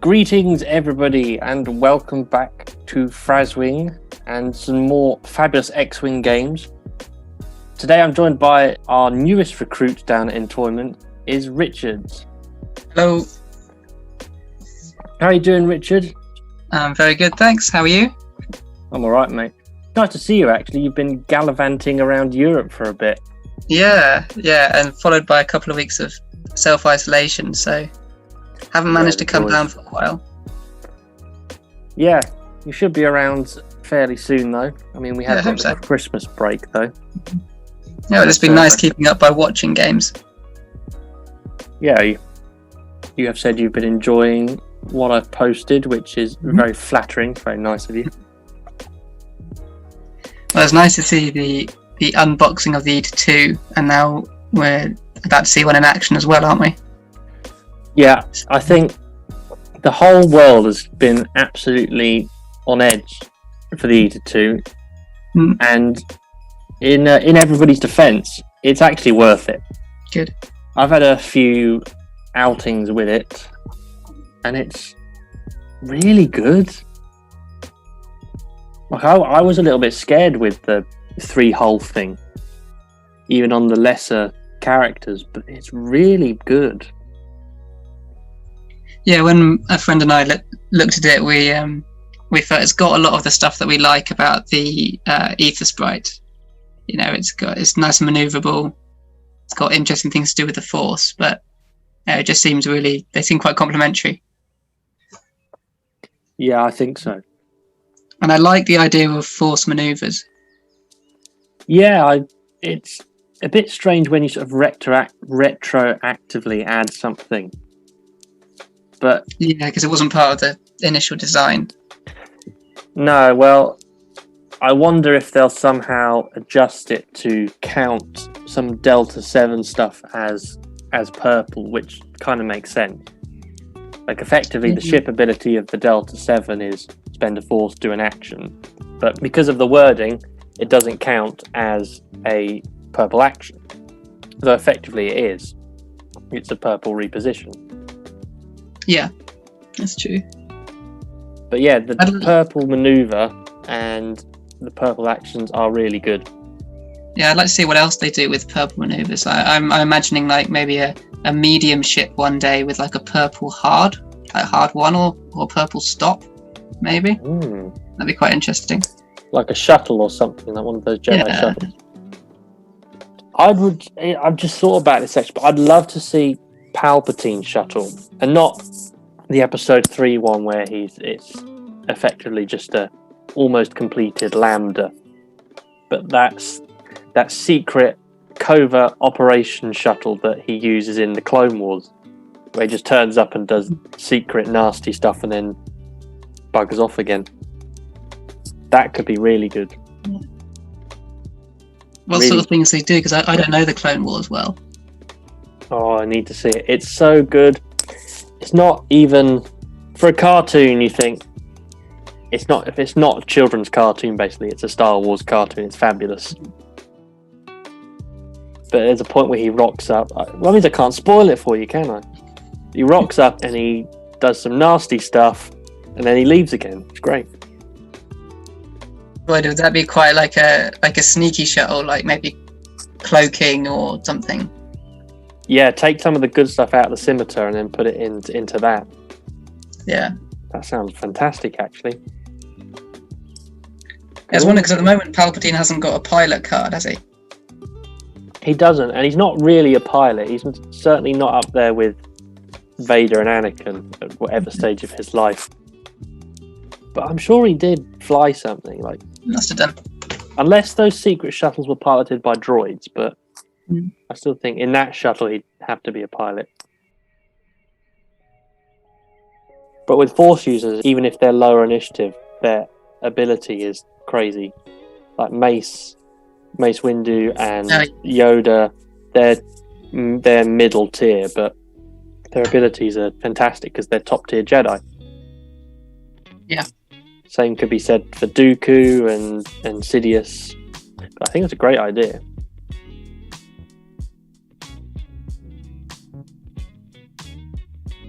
Greetings everybody and welcome back to Frazwing and some more fabulous X-Wing games. Today I'm joined by our newest recruit down at Entoyment, is Richard. Hello. How are you doing, Richard? I'm very good, thanks. How are you? I'm alright, mate. Nice to see you actually. You've been gallivanting around Europe for a bit. Yeah, and followed by a couple of weeks of self-isolation, so haven't managed to come down for a while. Yeah, you should be around fairly soon though. I mean, we had a Christmas break though. Yeah, well, it's been nice keeping up by watching games. Yeah, you have said you've been enjoying what I've posted, which is very flattering, very nice of you. Well, it's nice to see the unboxing of the ETA2, and now we're about to see one in action as well, aren't we? Yeah, I think the whole world has been absolutely on edge for the Eater 2, and in everybody's defence, it's actually worth it. Good. I've had a few outings with it, and it's really good. Like I was a little bit scared with the 3-hull thing, even on the lesser characters, but it's really good. Yeah, when a friend and I looked at it, we thought it's got a lot of the stuff that we like about the Ether Sprite. You know, it's nice and maneuverable. It's got interesting things to do with the Force, but it just seems they seem quite complementary. Yeah, I think so. And I like the idea of Force maneuvers. Yeah, it's a bit strange when you sort of retroactively add something. But yeah, because it wasn't part of the initial design. No, well, I wonder if they'll somehow adjust it to count some Delta 7 stuff as purple, which kind of makes sense. Like, effectively, the ship ability of the Delta 7 is spend a force, do an action. But because of the wording, it doesn't count as a purple action. Though effectively it is. It's a purple reposition. Yeah, that's true. But yeah, the purple maneuver and the purple actions are really good. Yeah, I'd like to see what else they do with purple maneuvers. I'm imagining like maybe a medium ship one day with like a purple hard 1 or purple stop, maybe. That'd be quite interesting. Like a shuttle or something, like one of those Jedi shuttles. I've just thought about this actually, but I'd love to see Palpatine's shuttle, and not the Episode 3 one where it's effectively just a almost completed lambda, but that's that secret covert operation shuttle that he uses in the Clone Wars, where he just turns up and does secret nasty stuff and then buggers off again. That could be really good. What sort of things they do? Because I don't know the Clone Wars well. Oh, I need to see it. It's so good. It's not even for a cartoon. You think it's not. If it's not a children's cartoon, basically, it's a Star Wars cartoon. It's fabulous. But there's a point where he rocks up. Well, that means I can't spoil it for you, can I? He rocks up and he does some nasty stuff, and then he leaves again. It's great. Would that be quite like a sneaky shuttle, like maybe cloaking or something? Yeah, take some of the good stuff out of the scimitar and then put it into that. Yeah. That sounds fantastic, actually. I was wondering, because at the moment Palpatine hasn't got a pilot card, has he? He doesn't, and he's not really a pilot. He's certainly not up there with Vader and Anakin at whatever stage of his life. But I'm sure he did fly something. Like, must have done. Unless those secret shuttles were piloted by droids, but I still think in that shuttle he'd have to be a pilot. But with Force users, even if they're lower initiative, their ability is crazy. Like Mace Windu and Yoda, they're middle tier, but their abilities are fantastic because they're top tier Jedi. Yeah. Same could be said for Dooku and Sidious. But I think it's a great idea.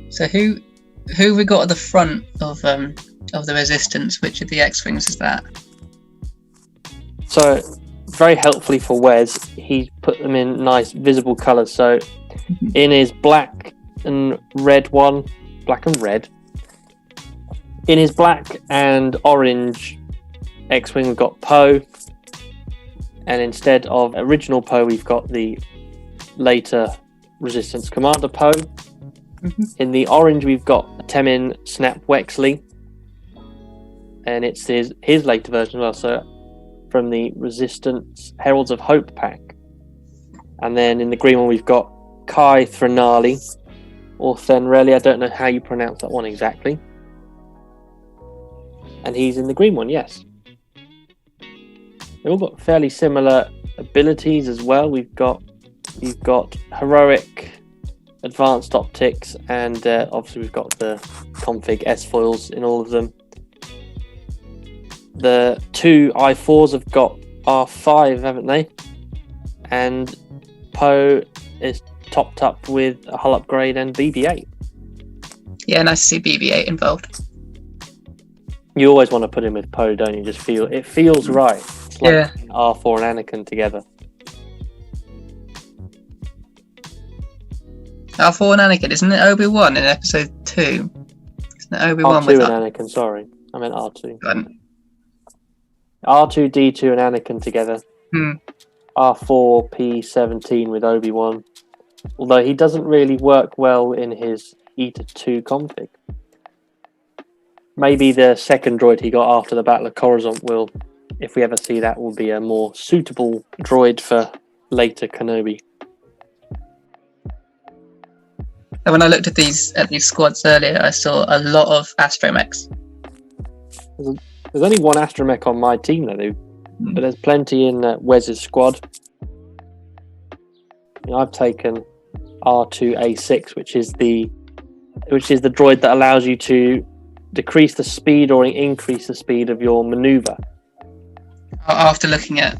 So who we got at the front of the Resistance? Which of the X-Wings is that? So very helpfully for Wes, he put them in nice visible colours. So in his black and red one, black and red. In his black and orange X-Wing, we've got Poe. And instead of original Poe, we've got the later Resistance Commander Poe. In the orange, we've got Temin Snap Wexley. And it's his later version as well. So from the Resistance Heralds of Hope pack. And then in the green one, we've got Kai Threnali. Or Thenreli, I don't know how you pronounce that one exactly. And he's in the green one, yes. They've all got fairly similar abilities as well. You've got heroic advanced optics, and obviously we've got the config S foils in all of them. The two I4s have got R5, haven't they? And Poe is topped up with a hull upgrade and BB-8. Yeah, nice to see BB-8 involved. You always want to put him with Poe, don't you? It feels right. It's like R4 and Anakin together. R4 and Anakin, isn't it Obi-Wan in episode 2? Isn't it Obi-Wan R2 with and Anakin, sorry. I meant R2. Anakin? R2, D2 and Anakin together. Hmm. R4, P17 with Obi-Wan. Although he doesn't really work well in his Eta 2 config. Maybe the second droid he got after the Battle of Coruscant will, if we ever see that, will be a more suitable droid for later Kenobi. And when I looked at these squads earlier, I saw a lot of astromechs. There's only one astromech on my team though, but there's plenty in Wes's squad. I've taken R2A6, which is the droid that allows you to decrease the speed or increase the speed of your maneuver. After looking at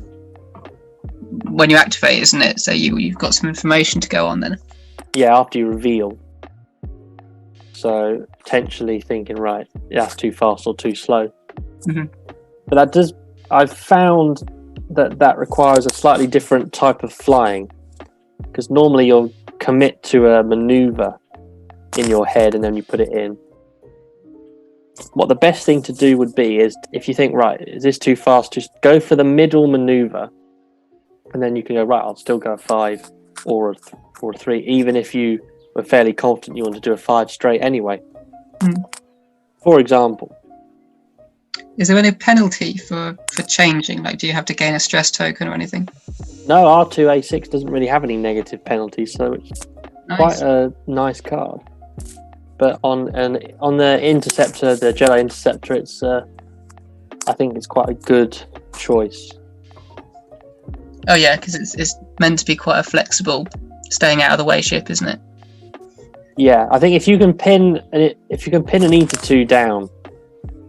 when you activate, isn't it? So you've got some information to go on then. Yeah, after you reveal. So potentially thinking, right, that's too fast or too slow. Mm-hmm. But I've found that requires a slightly different type of flying, because normally you'll commit to a maneuver in your head and then you put it in. What the best thing to do would be is, if you think, right, is this too fast, just go for the middle maneuver, and then you can go, right, I'll still go a 5 or a 3, even if you were fairly confident you want to do a 5 straight anyway. For example. Is there any penalty for changing? Like, do you have to gain a stress token or anything? No, R2A6 doesn't really have any negative penalties, so it's quite a nice card. But on the Interceptor, the Jedi Interceptor, it's I think it's quite a good choice. Oh yeah, because it's meant to be quite a flexible, staying out of the way ship, isn't it? Yeah, I think if you can pin an Eta 2 down,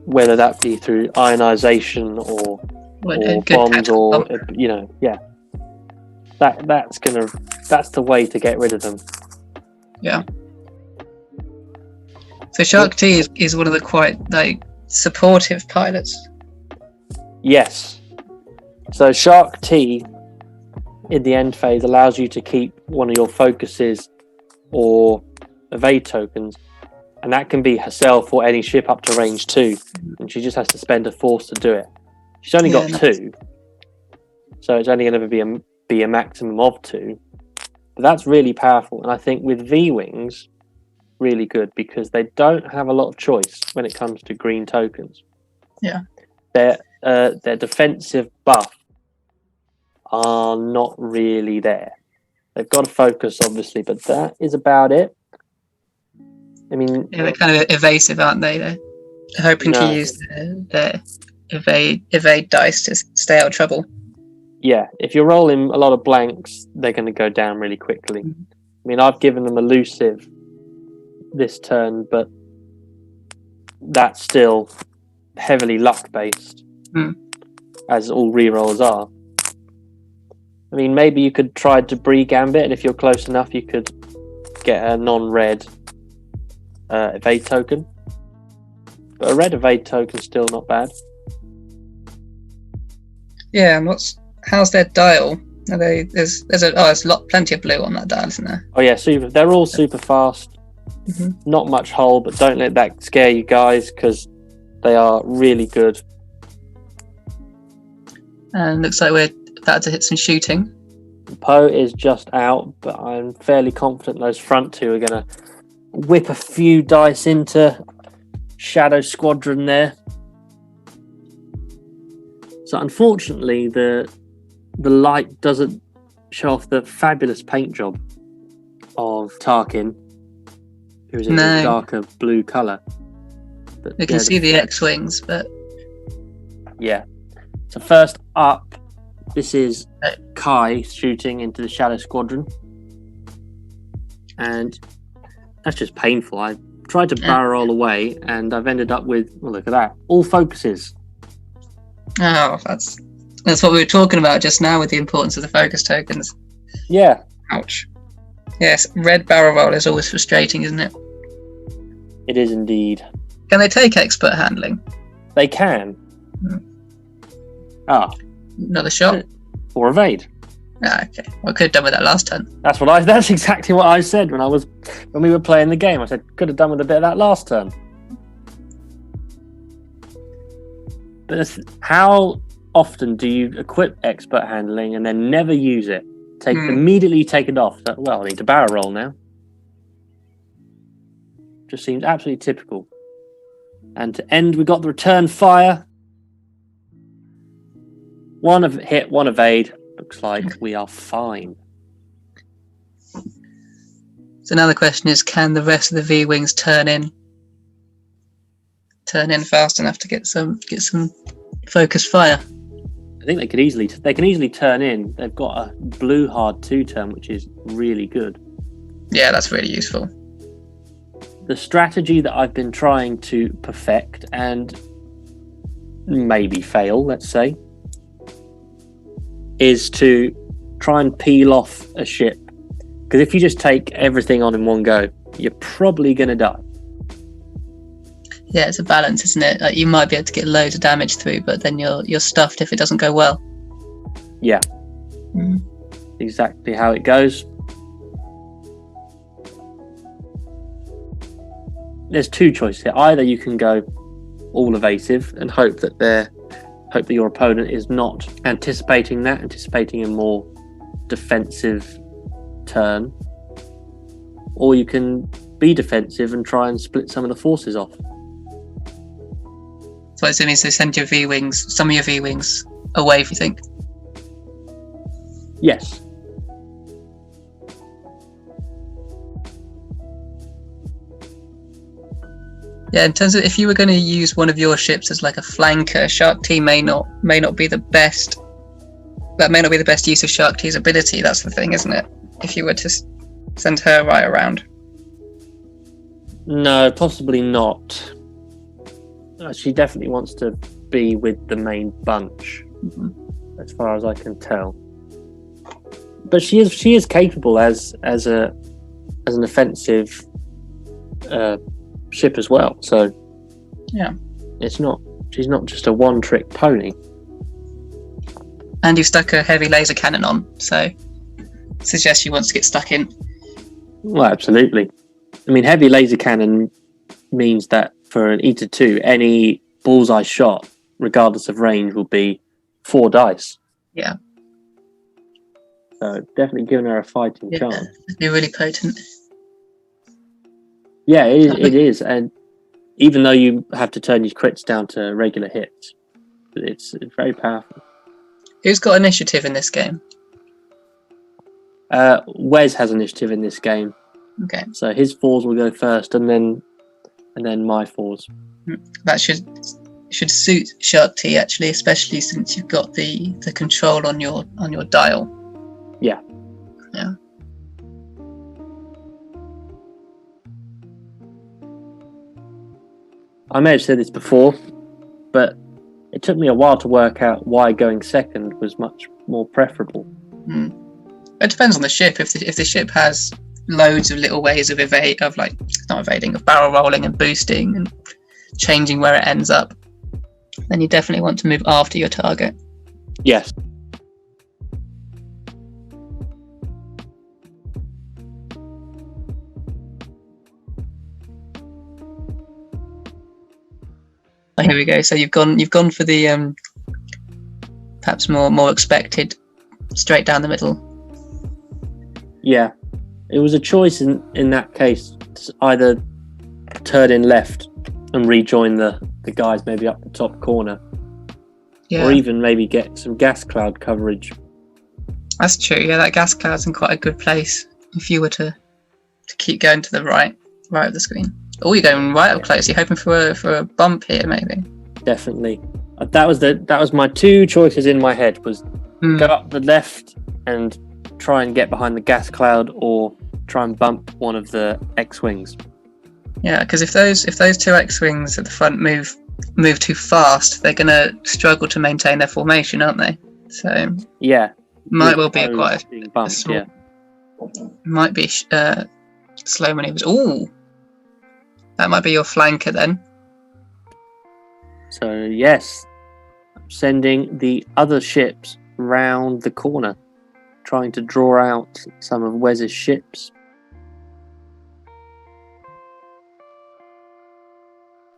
whether that be through ionization or bombs or that's the way to get rid of them. Yeah. So Shark T is one of the quite supportive pilots. Yes. So Shark T in the end phase allows you to keep one of your focuses or evade tokens, and that can be herself or any ship up to range 2, and she just has to spend a force to do it. She's only got 2, so it's only going to be a maximum of 2. But that's really powerful, and I think with V-Wings, really good, because they don't have a lot of choice when it comes to green tokens. Yeah. Their defensive buff are not really there. They've got to focus, obviously, but that is about it. I mean, yeah, they're kind of evasive, aren't they? They're hoping to use their evade dice to stay out of trouble. Yeah, if you're rolling a lot of blanks, they're going to go down really quickly. I mean, I've given them elusive this turn, but that's still heavily luck based, as all rerolls are. I mean, maybe you could try Debris Gambit, and if you're close enough, you could get a non-red evade token. But a red evade token's still not bad. Yeah, and how's their dial? Are they there's plenty of blue on that dial, isn't there? Oh yeah, super. They're all super fast. Not much hull, but don't let that scare you guys, because they are really good. And looks like we're about to hit some shooting. Poe is just out, but I'm fairly confident those front two are going to whip a few dice into Shadow Squadron there. So unfortunately, the light doesn't show off the fabulous paint job of Tarkin, who's in a darker blue colour. You can see the X-Wings, but... Yeah. So first up, this is Kai shooting into the Shadow Squadron. and that's just painful. I tried to barrel roll away, and I've ended up with, well, look at that, all focuses. Oh, that's what we were talking about just now with the importance of the focus tokens. Yeah. Ouch. Yes, red barrel roll is always frustrating, isn't it? It is indeed. Can they take expert handling? They can. Another shot? Or evade. Okay. Well, I could have done with that last turn. That's exactly what I said when we were playing the game. I said, could have done with a bit of that last turn. But how often do you equip expert handling and then never use it? Immediately take it off. Well, I need to barrel roll now. Just seems absolutely typical. And to end, we got the return fire. One hit, one evade. Looks like we are fine. So now the question is, can the rest of the V-Wings turn in fast enough to get some focused fire? I think they can easily turn in. They've got a blue hard 2-turn, which is really good. Yeah, that's really useful. The strategy that I've been trying to perfect and maybe fail, let's say, is to try and peel off a ship. Because if you just take everything on in one go, you're probably going to die. Yeah, it's a balance, isn't it? Like, you might be able to get loads of damage through, but then you're stuffed if it doesn't go well. Yeah. Exactly how it goes. There's two choices here. Either you can go all evasive and hope that your opponent is not anticipating a more defensive turn, or you can be defensive and try and split some of the forces off. So it means they send some of your V-Wings away, if you think? Yes. Yeah, in terms of if you were going to use one of your ships as like a flanker, Shark T may not be the best. That may not be the best use of Shark T's ability. That's the thing, isn't it? If you were to send her right around. No, possibly not. She definitely wants to be with the main bunch, as far as I can tell. But she is capable as an offensive ship as well. So yeah, she's not just a one-trick pony. And you've stuck a heavy laser cannon on, so suggests she wants to get stuck in. Well, absolutely. I mean, heavy laser cannon means that for an Eta 2, any bullseye shot, regardless of range, will be 4 dice. Yeah. So definitely giving her a fighting chance. It'd be really potent. Yeah, it is. And even though you have to turn your crits down to regular hits, it's very powerful. Who's got initiative in this game? Wes has initiative in this game. Okay. So his 4s will go first, and then my 4s. That should suit Shark T, actually, especially since you've got the control on your dial. Yeah. Yeah. I may have said this before, but it took me a while to work out why going second was much more preferable. It depends on the ship. If the ship has loads of little ways of barrel rolling and boosting and changing where it ends up, then you definitely want to move after your target. Yes. Here we go. So you've gone for the perhaps more expected straight down the middle. Yeah, it was a choice in that case to either turn in left and rejoin the guys maybe up the top corner, or even maybe get some gas cloud coverage. That's true. Yeah, that gas cloud's in quite a good place if you were to keep going to the right of the screen. Oh, you're going right up close. You're hoping for a bump here, maybe. Definitely. That was my 2 choices in my head: was go up the left and try and get behind the gas cloud, or try and bump one of the X-wings. Yeah, because if those two X-wings at the front move too fast, they're going to struggle to maintain their formation, aren't they? So yeah, might well be quite being bumped. small, might be slow maneuvers. Ooh, that might be your flanker then. So yes, sending the other ships round the corner, trying to draw out some of Wes's ships.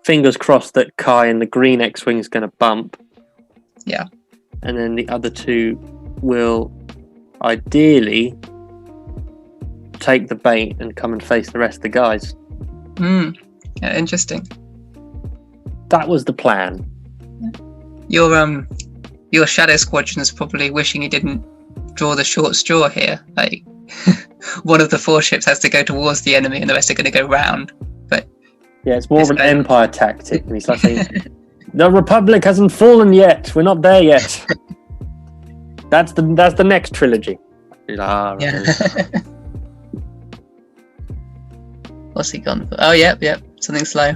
Fingers crossed that Kai and the green X-wing is going to bump. Yeah. And then the other two will ideally take the bait and come and face the rest of the guys. Yeah, interesting. That was the plan. Your Shadow Squadron is probably wishing you didn't draw the short straw here. Like, one of the 4 ships has to go towards the enemy and the rest are going to go round. But yeah, it's more of an Empire tactic. And he's like saying, the Republic hasn't fallen yet. We're not there yet. That's the next trilogy. He's like, yeah. What's he gone for? Oh, yep. Something slow.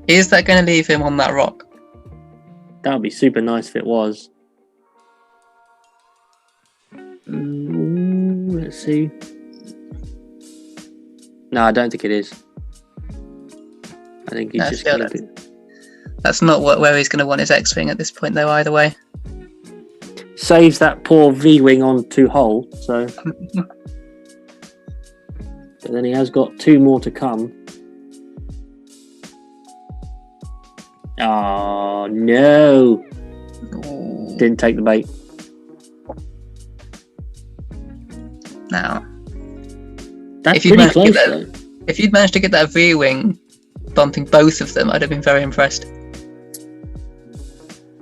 Is that going to leave him on that rock? That would be super nice if it was. Let's see. No, I don't think it is. I think he's just going to be... That's not where he's going to want his X-Wing at this point, though, either way. Saves that poor V-Wing onto hull, so... But then he has got 2 more to come. Oh, no! Ooh. Didn't take the bait. Now, That's pretty close, though. If you'd managed to get that V-Wing bumping both of them, I'd have been very impressed.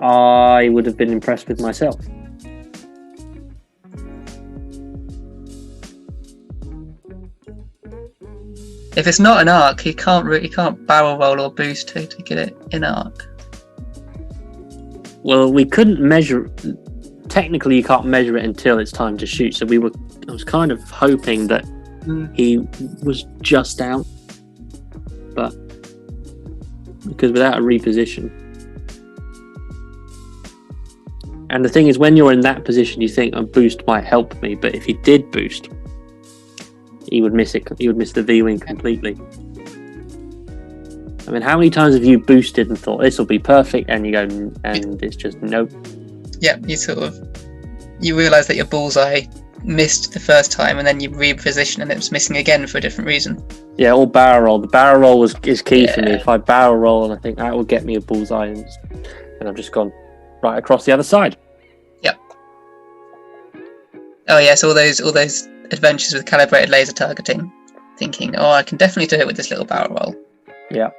I would have been impressed with myself. If it's not an arc, he can't barrel roll or boost to get it in arc. Well, we couldn't measure. Technically, you can't measure it until it's time to shoot. So I was kind of hoping that he was just out, but because without a reposition. And the thing is, when you're in that position, you think a boost might help me, but if he did boost, he would miss it. He would miss the V-wing completely. I mean, how many times have you boosted and thought this will be perfect, and you go, and it's just nope? Yeah, you realise that your bullseye missed the first time, and then you reposition, and it's missing again for a different reason. Yeah, or barrel roll. The barrel roll is key for me. If I barrel roll and I think that will get me a bullseye, and I've just gone right across the other side. Yep. Oh yes, all those adventures with calibrated laser targeting, thinking, oh, I can definitely do it with this little barrel roll. Yeah.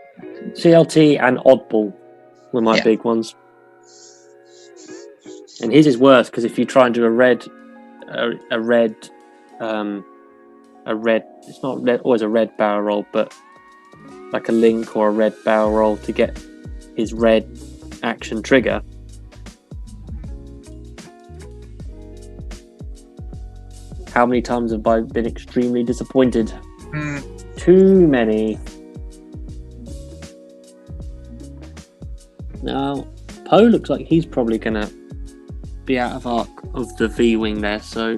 CLT and oddball were my big ones. And his is worse because if you try and do a red, it's not always a red barrel roll, but like a link or a red barrel roll to get his red action trigger. How many times have I been extremely disappointed? Too many. Now, Poe looks like he's probably going to be out of arc of the V-wing there, so...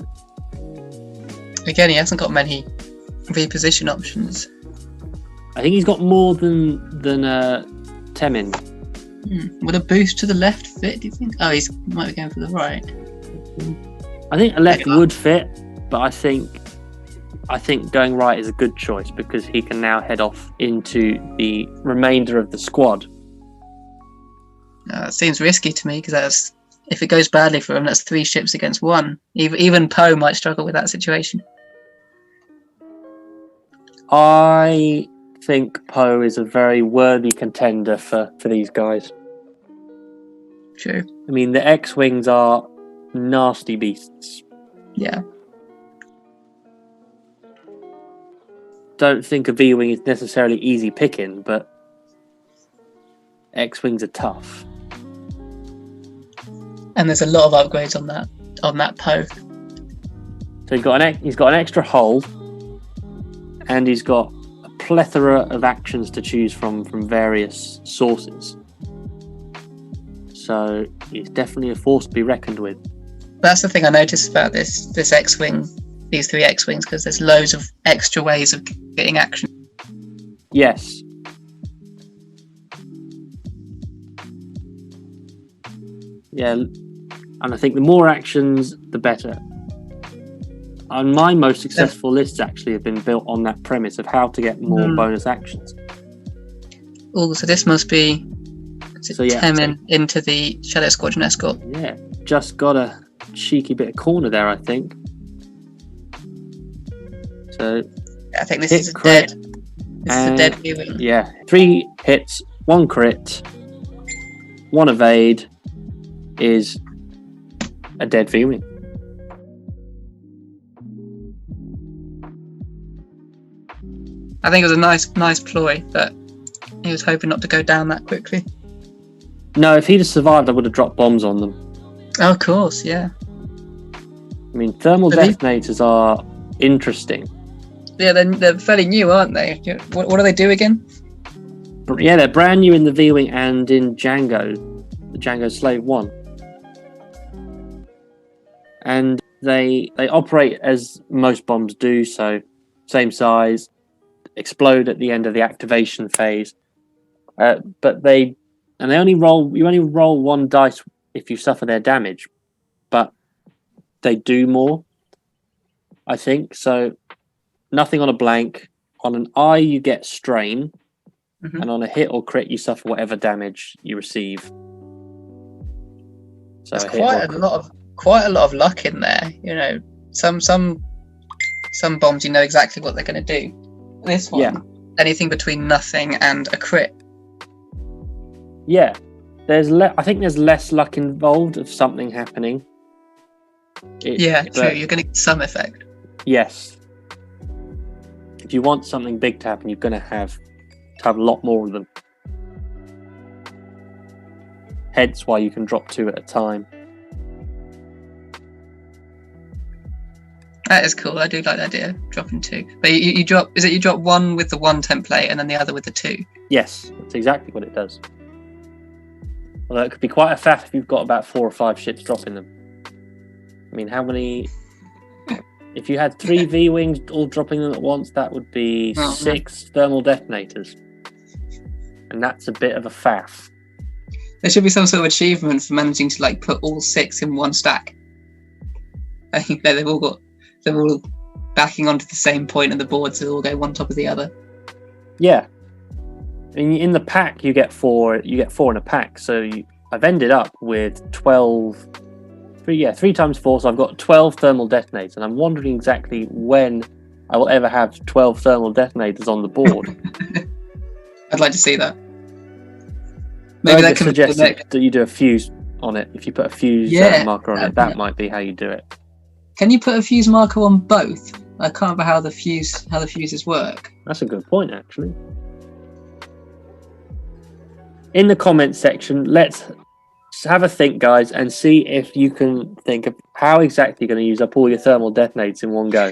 Again, he hasn't got many reposition options. I think he's got more than Temin. Would a boost to the left fit, do you think? Oh, he might be going for the right. I think a left would fit, but I think going right is a good choice because he can now head off into the remainder of the squad. It seems risky to me because if it goes badly for him, that's 3 ships against 1. Even Poe might struggle with that situation. I think Poe is a very worthy contender for these guys. True. I mean, the X-Wings are nasty beasts. Yeah. Don't think a V-Wing is necessarily easy picking, but X-Wings are tough. And there's a lot of upgrades on that Poe. So he's got an extra hull, and he's got a plethora of actions to choose from various sources. So he's definitely a force to be reckoned with. That's the thing I noticed about this X-Wing, these 3 X-Wings, because there's loads of extra ways of getting action. Yes. Yeah, and I think the more actions, the better. And my most successful lists actually have been built on that premise of how to get more bonus actions. Oh, so this must be 10 into the Shadow Squadron Escort. Yeah, just got a cheeky bit of corner there, I think. So I think this is a dead. This is a dead viewing. Yeah, 3 hits, 1 crit, 1 evade is a dead viewing. I think it was a nice ploy, but he was hoping not to go down that quickly. No, if he'd have survived, I would have dropped bombs on them. Oh, of course, yeah. I mean, thermal detonators are interesting. Yeah, they're fairly new, aren't they? What do they do again? Yeah, they're brand new in the V-Wing and in Django, the Django Slave 1. And they operate as most bombs do, so same size, explode at the end of the activation phase. But you only roll 1 dice if you suffer their damage, but they do more, I think. So nothing on a blank. On an eye, you get strain, and on a hit or crit, you suffer whatever damage you receive. So there's quite a lot of luck in there. You know, some bombs you know exactly what they're going to do. This one, anything between nothing and a crit. Yeah, I think there's less luck involved of something happening. True. You're going to get some effect. Yes. If you want something big to happen, you're going to have a lot more of them. Hence why you can drop 2 at a time. That is cool. I do like the idea of dropping 2. But you drop 1 with the 1 template and then the other with the 2? Yes, that's exactly what it does. Although it could be quite a faff if you've got about 4 or 5 ships dropping them. I mean, how many... If you had 3 V-Wings all dropping them at once, that would be 6 thermal detonators. And that's a bit of a faff. There should be some sort of achievement for managing to put all 6 in 1 stack. I think they're all backing onto the same point of the board, so they all go one top of the other. Yeah. In the pack, you get 4 in a pack. So I've ended up with 12... 3 times 4, so I've got 12 thermal detonators, and I'm wondering exactly when I will ever have 12 thermal detonators on the board. I'd like to see that. Maybe that can suggest that you do a fuse on it. If you put a fuse marker on it, that might be how you do it. Can you put a fuse marker on both? I can't remember how the fuses work. That's a good point, actually. In the comments section, let's have a think, guys, and see if you can think of how exactly you're going to use up all your thermal detonators in one go.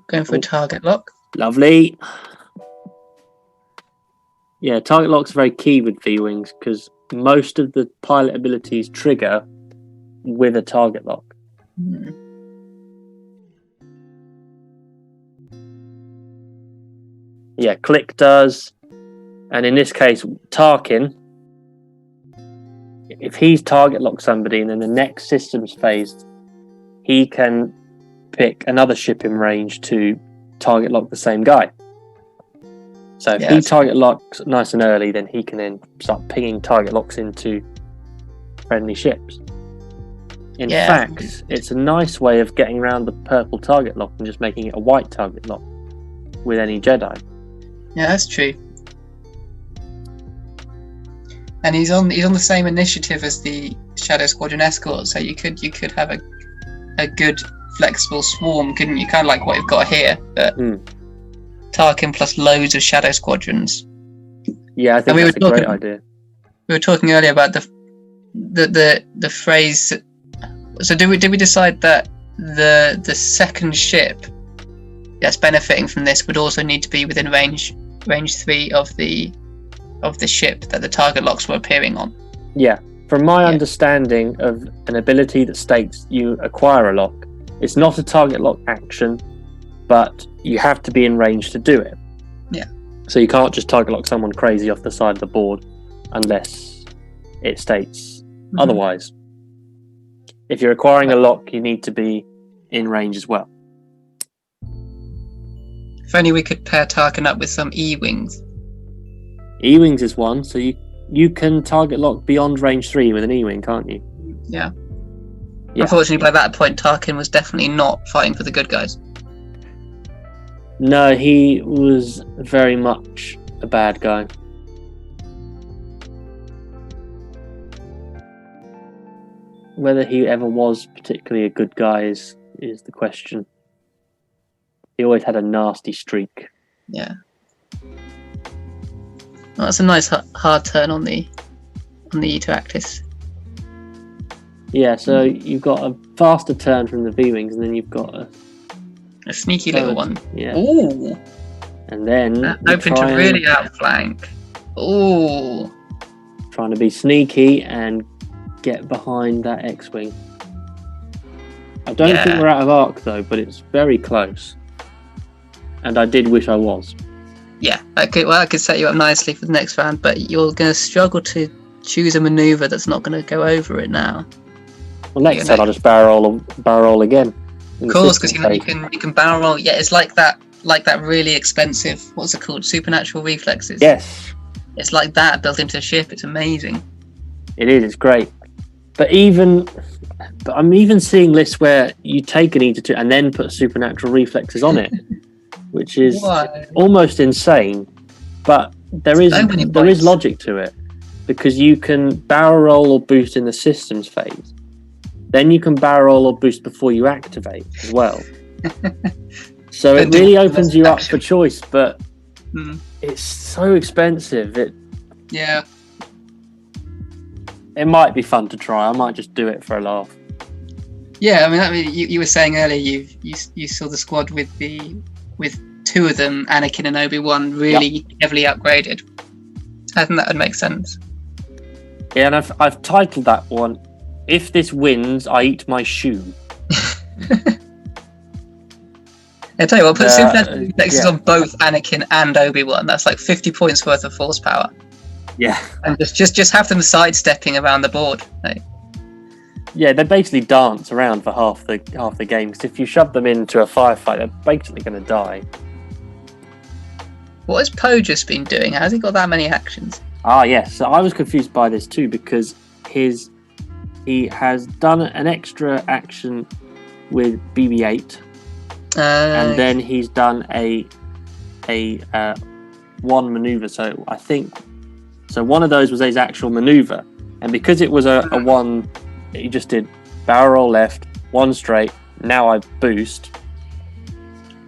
Going for a target lock. Lovely. Yeah, target lock's very key with V-Wings because most of the pilot abilities trigger with a target lock. Yeah, click does. And in this case, Tarkin, if he's target locked somebody and then the next systems phase, he can pick another ship in range to target lock the same guy. So if he target locks nice and early, then he can then start pinging target locks into friendly ships. In fact, it's a nice way of getting around the purple target lock and just making it a white target lock with any Jedi. Yeah, that's true. And he's on the same initiative as the Shadow Squadron Escort, so you could have a good flexible swarm, couldn't you? Kind of like what you've got here, but Tarkin plus loads of Shadow Squadrons. Yeah, I think that's a great idea. We were talking earlier about the phrase So did we decide that the second ship that's benefiting from this would also need to be within range 3 of the ship that the target locks were appearing on? Yeah. From my understanding of an ability that states you acquire a lock, it's not a target lock action, but you have to be in range to do it. Yeah. So you can't just target lock someone crazy off the side of the board unless it states otherwise. If you're acquiring a lock, you need to be in range as well. If only we could pair Tarkin up with some E-Wings. E-Wings is one, so you can target lock beyond range 3 with an E-Wing, can't you? Yeah. Unfortunately, by that point, Tarkin was definitely not fighting for the good guys. No, he was very much a bad guy. Whether he ever was particularly a good guy is the question. He always had a nasty streak. Yeah. Well, that's a nice hard turn on the E to Actis. Yeah, so you've got a faster turn from the V-Wings, and then you've got a sneaky little one. Yeah. Ooh. And then hoping to really outflank. Ooh. Trying to be sneaky and get behind that X-Wing. I don't think we're out of arc though, but it's very close. And I did wish I was. Yeah, that could set you up nicely for the next round, but you're going to struggle to choose a maneuver that's not going to go over it now. Well, next time I'll just barrel roll again. Of course, because you can barrel roll. Yeah, it's like that really expensive. What's it called? Supernatural reflexes. Yes. It's like that built into a ship. It's amazing. It is. It's great. But I'm even seeing lists where you take an E2 and then put supernatural reflexes on it, which is almost insane. But there is logic to it, because you can barrel roll or boost in the systems phase. Then you can barrel roll or boost before you activate as well. So it really opens you up for choice, but it's so expensive. It might be fun to try. I might just do it for a laugh. Yeah, I mean, you were saying earlier you saw the squad with two of them, Anakin and Obi-Wan, really heavily upgraded. I think that would make sense. Yeah, and I've titled that one, "If this wins, I eat my shoe." I tell you what, put supernatural reflexes on both Anakin and Obi-Wan. That's like 50 points worth of force power. Yeah, and just have them sidestepping around the board. Like, yeah, they basically dance around for half the game. Because if you shove them into a firefight, they're basically going to die. What has Poe just been doing? Has he got that many actions? Ah, yes. So I was confused by this too, because he has done an extra action with BB-8, and then he's done a one maneuver. So I think one of those was his actual maneuver, and because it was a one, he just did barrel roll left, one straight. Now I boost.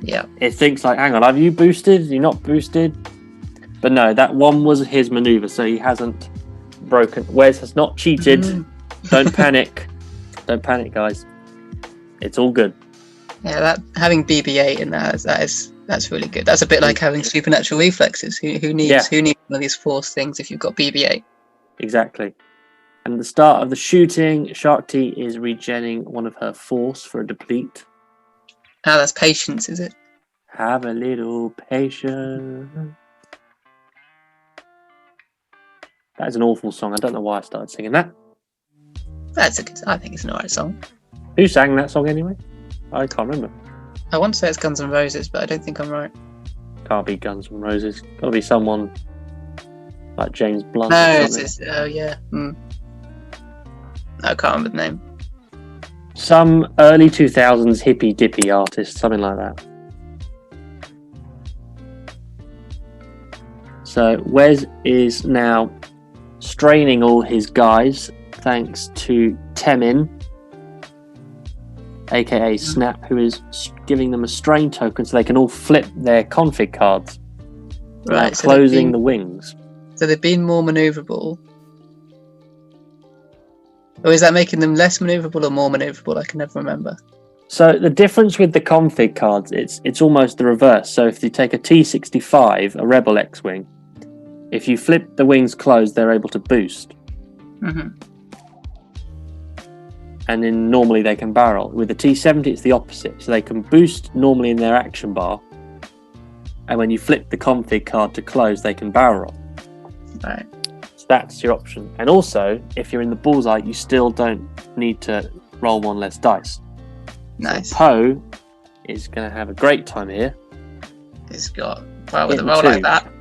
Yeah. It thinks like, hang on, have you boosted? You're not boosted. But no, that one was his maneuver, so he hasn't broken. Wes has not cheated. Don't panic. Don't panic, guys. It's all good. Yeah, that having BB-8 in that's really good. That's a bit like having supernatural reflexes. Who needs one of these force things if you've got BB-8? Exactly. And at the start of the shooting, Shark T is regenning one of her force for a deplete. Ah, that's patience, is it? Have a little patience. That is an awful song. I don't know why I started singing that. I think it's an alright song. Who sang that song anyway? I can't remember. I want to say it's Guns N' Roses, but I don't think I'm right. Can't be Guns N' Roses. Got to be someone like James Blunt. No, yeah. I can't remember the name. Some early 2000s hippy dippy artist, something like that. So Wes is now straining all his guys thanks to Temin, aka Snap, who is giving them a strain token so they can all flip their config cards. Right, so closing the wings. So they've been more maneuverable. Or is that making them less maneuverable or more maneuverable? I can never remember. So the difference with the config cards, it's almost the reverse. So if you take a T-65, a Rebel X-Wing, if you flip the wings closed, they're able to boost. Mm-hmm. And then normally they can barrel. With the T-70, it's the opposite. So they can boost normally in their action bar. And when you flip the config card to close, they can barrel. Right. So that's your option. And also, if you're in the bullseye, you still don't need to roll one less dice. Nice. So Poe is going to have a great time here. It's got, well, with a roll like that.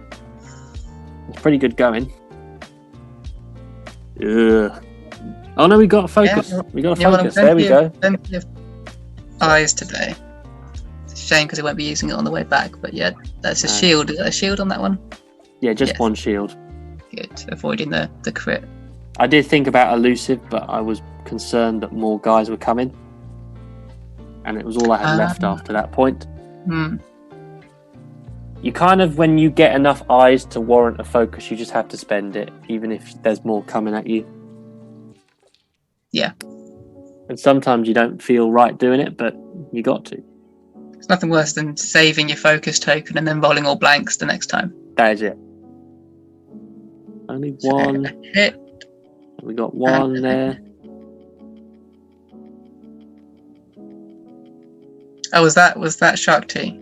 It's pretty good going. Ugh. Oh no, we got a focus. Yeah, we got a focus. There we go. Plenty of eyes today. It's a shame because I won't be using it on the way back. But yeah, that's a shield. Is that a shield on that one? Yeah, just one shield. Good, avoiding the crit. I did think about elusive, but I was concerned that more guys were coming, and it was all I had left after that point. You kind of, when you get enough eyes to warrant a focus, you just have to spend it, even if there's more coming at you. Yeah. And sometimes you don't feel right doing it, but you got to. It's nothing worse than saving your focus token and then rolling all blanks the next time. That is it. Only one. Hit. We got one there. Oh, was that Shark T?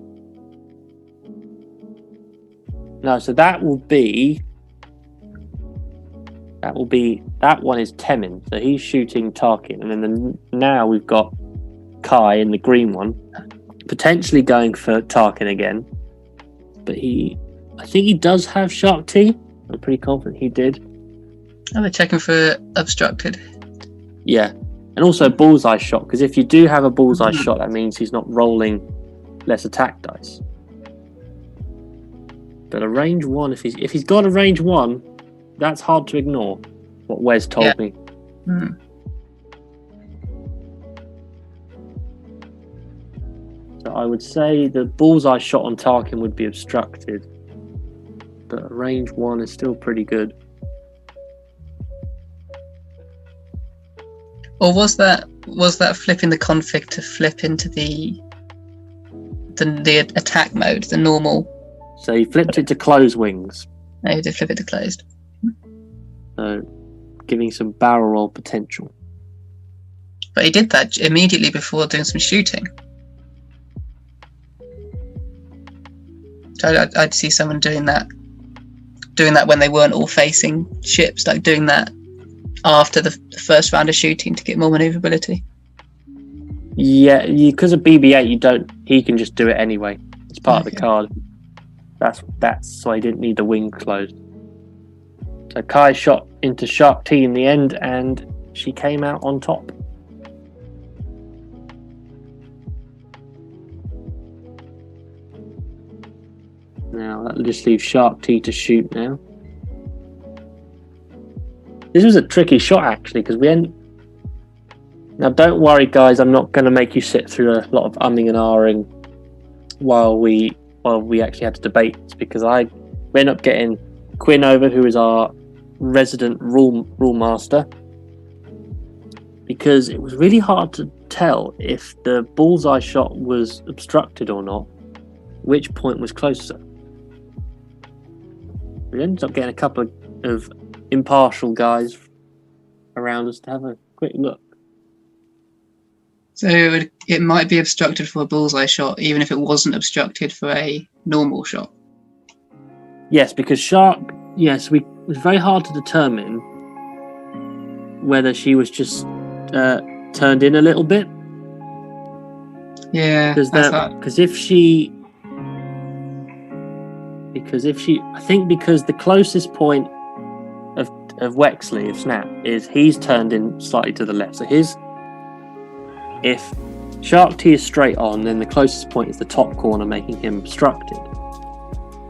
No, so that one is Temin, so he's shooting Tarkin, and then now we've got Kai in the green one, potentially going for Tarkin again, but I think he does have Shark T. I'm pretty confident he did. Oh, they're checking for obstructed. Yeah, and also bullseye shot, because if you do have a bullseye shot, that means he's not rolling less attack dice. But a range one, if he's got a range one, that's hard to ignore. What Wes told me. So I would say the bullseye shot on Tarkin would be obstructed, but a range one is still pretty good. Or was that flipping the config to flip into the attack mode, the normal? So he flipped it to close wings. No, he did flip it to closed. So giving some barrel roll potential. But he did that immediately before doing some shooting. So I'd see someone doing that when they weren't all facing ships, like doing that after the first round of shooting to get more maneuverability. Yeah, because of BB-8, he can just do it anyway. It's part of the card. That's why he didn't need the wing closed. So Kai shot into Shark T in the end, and she came out on top. Now that'll just leave Shark T to shoot now. This was a tricky shot actually, because we ended. Now don't worry guys, I'm not going to make you sit through a lot of umming and ahhing while we actually had to debate this, because we ended up getting Quinn over, who is our resident rule master, because it was really hard to tell if the bullseye shot was obstructed or not, which point was closer. We ended up getting a couple of impartial guys around us to have a quick look. So it might be obstructed for a bullseye shot, even if it wasn't obstructed for a normal shot. Yes, because it was very hard to determine whether she was just turned in a little bit. Yeah, because the closest point of Wexley, of Snap, is he's turned in slightly to the left. So if Shark T is straight on, then the closest point is the top corner, making him obstructed.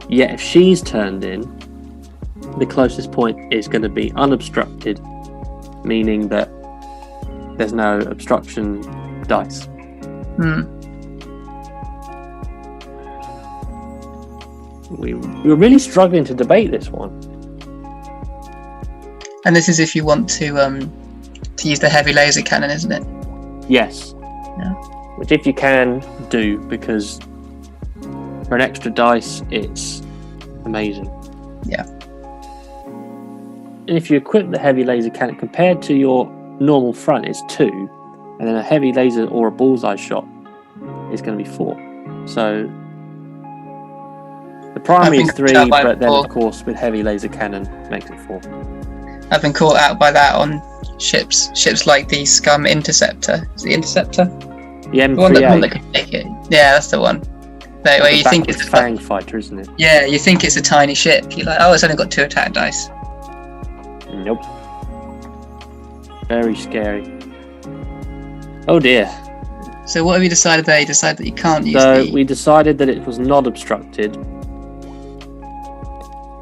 Yet if she's turned in, the closest point is going to be unobstructed, meaning that there's no obstruction dice. We were really struggling to debate this one. And this is if you want to to use the heavy laser cannon, isn't it? Yes. Yeah. Which, if you can, do, because for an extra dice, it's amazing. Yeah. And if you equip the heavy laser cannon, compared to your normal front, it's 2, and then a heavy laser or a bullseye shot is going to be 4. So the primary is 3, but then of course with heavy laser cannon makes it 4. I've been caught out by that on ships like the Scum Interceptor. Is it the Interceptor? The M3A. The one that can take it. Yeah, that's the one. Where you think it's a fang fighter, isn't it? Yeah, you think it's a tiny ship. You're like, oh, it's only got 2 attack dice. Nope. Very scary. Oh dear. So what have you decided there? You decided that you can't use we decided that it was not obstructed.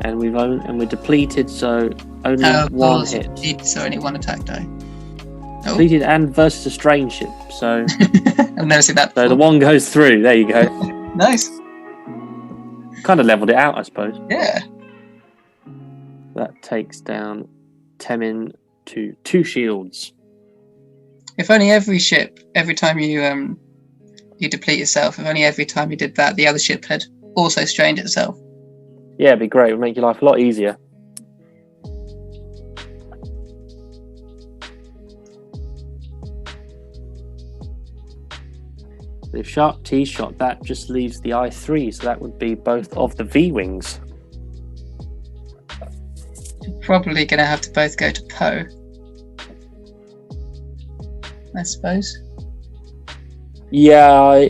And we're depleted, so only one hit. So only 1 attack die. Oh. Depleted and versus a strange ship, so I've never seen that before. So the one goes through, there you go. Nice. Kind of leveled it out, I suppose. Yeah. That takes down Temin to 2 shields. If only every ship, every time you deplete yourself, if only every time you did that, the other ship had also strained itself. Yeah, it'd be great. It would make your life a lot easier. If Shark T shot, that just leaves the I3, so that would be both of the V-Wings. You're probably going to have to both go to Poe, I suppose. Yeah,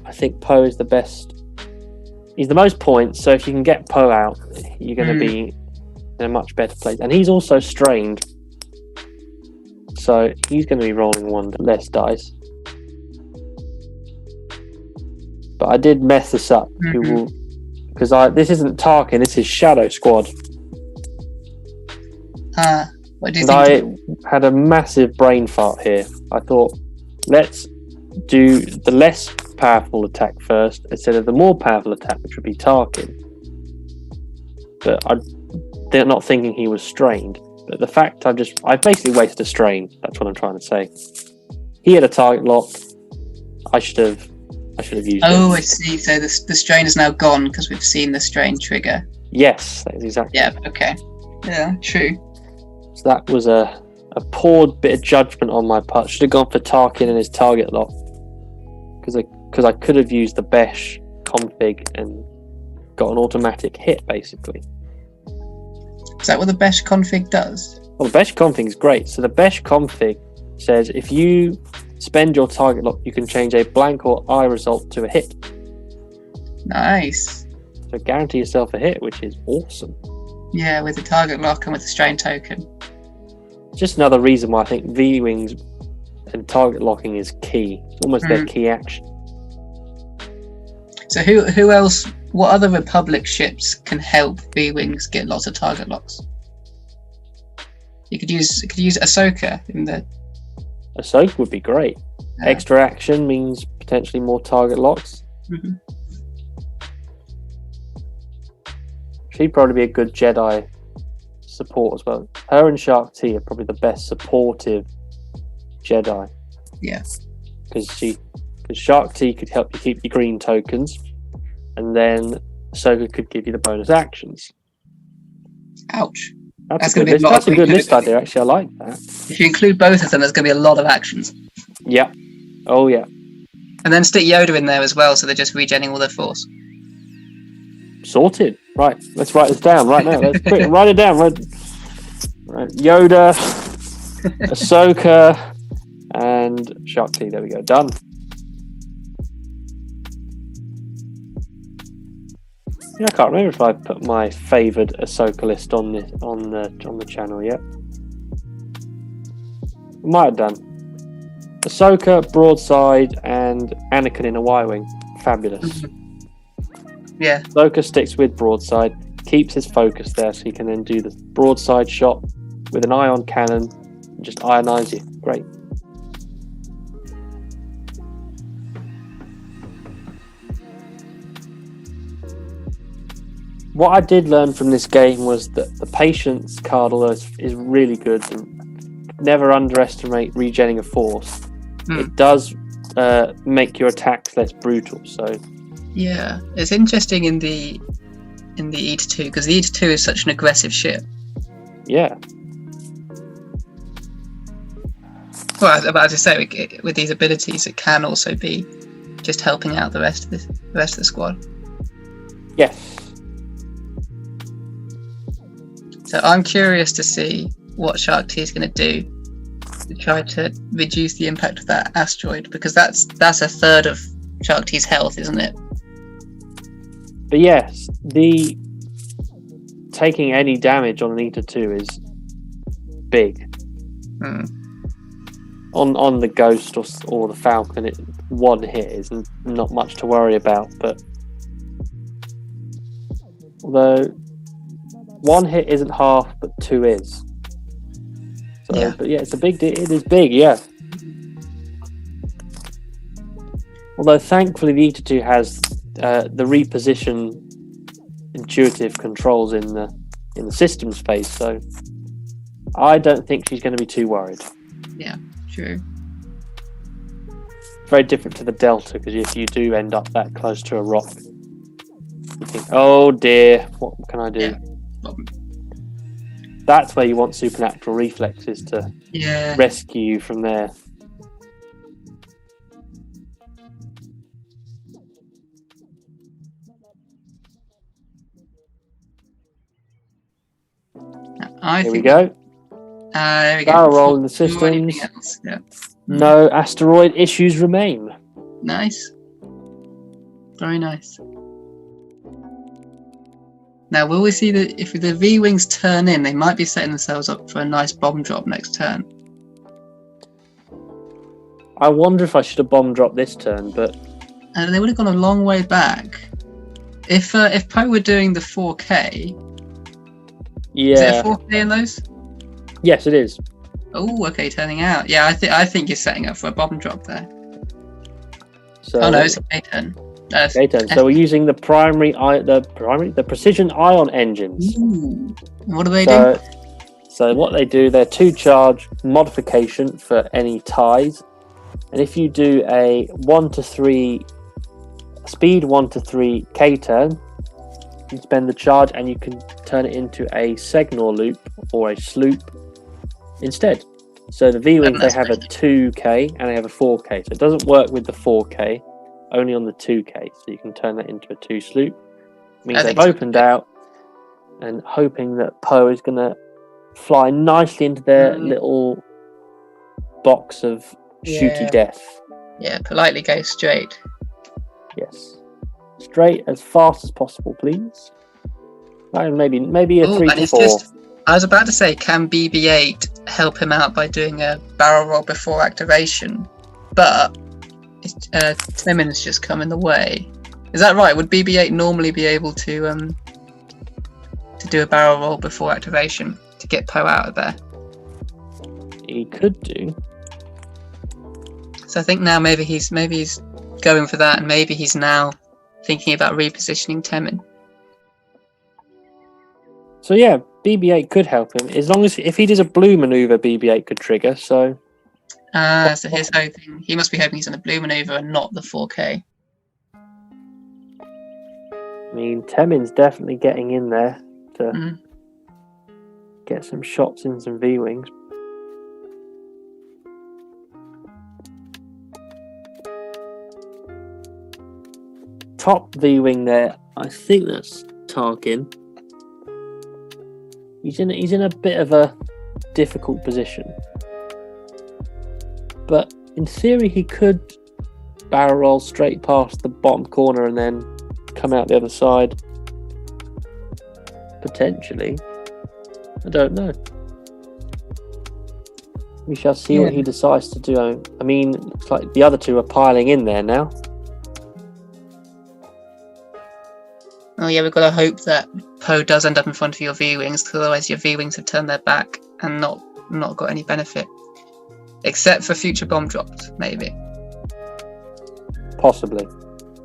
I think Poe is the best. He's the most points, so if you can get Poe out, you're going to be in a much better place. And he's also strained, so he's going to be rolling 1 less dice. But I did mess this up, because this isn't Tarkin, this is Shadow Squad. What do you think? I had a massive brain fart here. I thought, let's do the less powerful attack first instead of the more powerful attack, which would be Tarkin. But they're not thinking he was strained. But the fact I basically wasted a strain. That's what I'm trying to say. He had a target lock. I should have used it. Oh, I see. So the strain is now gone because we've seen the strain trigger. Yes, that is exactly. Yeah. Okay. Yeah. True. So that was a poor bit of judgment on my part. Should have gone for Tarkin and his target lock, because I could have used the Besh config and got an automatic hit, basically. Is that what the Besh config does? Well, the Besh config is great. So the Besh config says if you spend your target lock, you can change a blank or I result to a hit. Nice. So guarantee yourself a hit, which is awesome. Yeah, with the target lock and with the strain token. Just another reason why I think V-Wings and target locking is key. It's almost their key action. So who else, what other Republic ships can help V-Wings get lots of target locks? You could use Ahsoka in the... Ahsoka would be great. Extra action means potentially more target locks. She'd probably be a good Jedi support as well. Her and Shark T are probably the best supportive Jedi. Yeah. Because Shark T could help you keep your green tokens, and then Ahsoka could give you the bonus actions. Ouch. That's a good list idea, actually. I like that. If you include both of them, there's going to be a lot of actions. Yeah. Oh, yeah. And then stick Yoda in there as well, so they're just regenning all their force. Sorted. Right. Let's write this down right now. Let's write it down. Right. Yoda, Ahsoka, and Shark T. There we go. Done. Yeah, I can't remember if I put my favoured Ahsoka list on the channel yet. I might have done. Ahsoka, Broadside, and Anakin in a Y-wing. Fabulous. Yeah. Ahsoka sticks with Broadside, keeps his focus there, so he can then do the Broadside shot with an ion cannon and just ionize you. Great. What I did learn from this game was that the patience card, although is really good, the never underestimate regenning a force. Mm. It does make your attacks less brutal. So yeah, it's interesting in the Eater 2 because the Eater 2 is such an aggressive ship. yeah, Well, as I say, with these abilities, it can also be just helping out the rest of the squad. yes. So I'm curious to see what Shark T is going to do to try to reduce the impact of that asteroid, because that's a third of Shark T's health, isn't it? But yes, the taking any damage on an Eater 2 is big. Mm. On the Ghost or the Falcon, one hit is not much to worry about. But although one hit isn't half, but two is. So, Yeah. But yeah, it's a big. It is big, yeah. Although thankfully the Eater 2 has the reposition intuitive controls in the system space, so I don't think she's going to be too worried. Yeah, true. Very different to the Delta, because if you do end up that close to a rock, you think, oh dear, what can I do? Yeah. Well, That's where you want supernatural reflexes to yeah. rescue you from there. Here we go. There we Barrel go. roll in the Before anything systems. else, yeah. No asteroid issues remain. Nice. Very nice. Now, will we see that if the V-Wings turn in, they might be setting themselves up for a nice bomb drop next turn? I wonder if I should have bomb dropped this turn, but They would have gone a long way back. If Poe were doing the 4K, is it yeah. a 4K in those? Yes, it is. Oh, okay, turning out. Yeah, I think you're setting up for a bomb drop there. So, Oh no, it's a K turn. K-turn. So we're using the the precision ion engines. Ooh. What do they do? So what they do, they're 2-charge modification for any ties, and if you do a 1 to 3 speed 1 to 3 K-turn, you spend the charge and you can turn it into a Segnor loop or a sloop instead. So the V-Wings, they have a 2K and they have a 4K. So it doesn't work with the 4K, only on the 2K. So you can turn that into a 2 sloop. It means they've opened out and hoping that Poe is going to fly nicely into their little box of shooty death. Yeah, politely go straight. Yes. Straight as fast as possible, please. Maybe a 3 to 4. I was about to say, can BB-8 help him out by doing a barrel roll before activation? But Timmins just come in the way. Is that right? Would BB-8 normally be able to do a barrel roll before activation to get Poe out of there? He could do. So I think now maybe he's going for that, and maybe he's now thinking about repositioning Temin. So yeah, BB-8 could help him as long as if he does a blue maneuver, BB-8 could trigger. So So he's hoping. He must be hoping he's on a blue maneuver and not the 4K. I mean, Temin's definitely getting in there to get some shots in some V-Wings. Top V-Wing there, I think that's Tarkin. He's in a bit of a difficult position, but in theory he could barrel roll straight past the bottom corner and then come out the other side. Potentially, I don't know. We shall see what he decides to do. I mean, it looks like the other two are piling in there now. Oh yeah, we've got to hope that Poe does end up in front of your V-Wings, because otherwise your V-Wings have turned their back and not got any benefit. Except for future bomb drops, maybe. Possibly.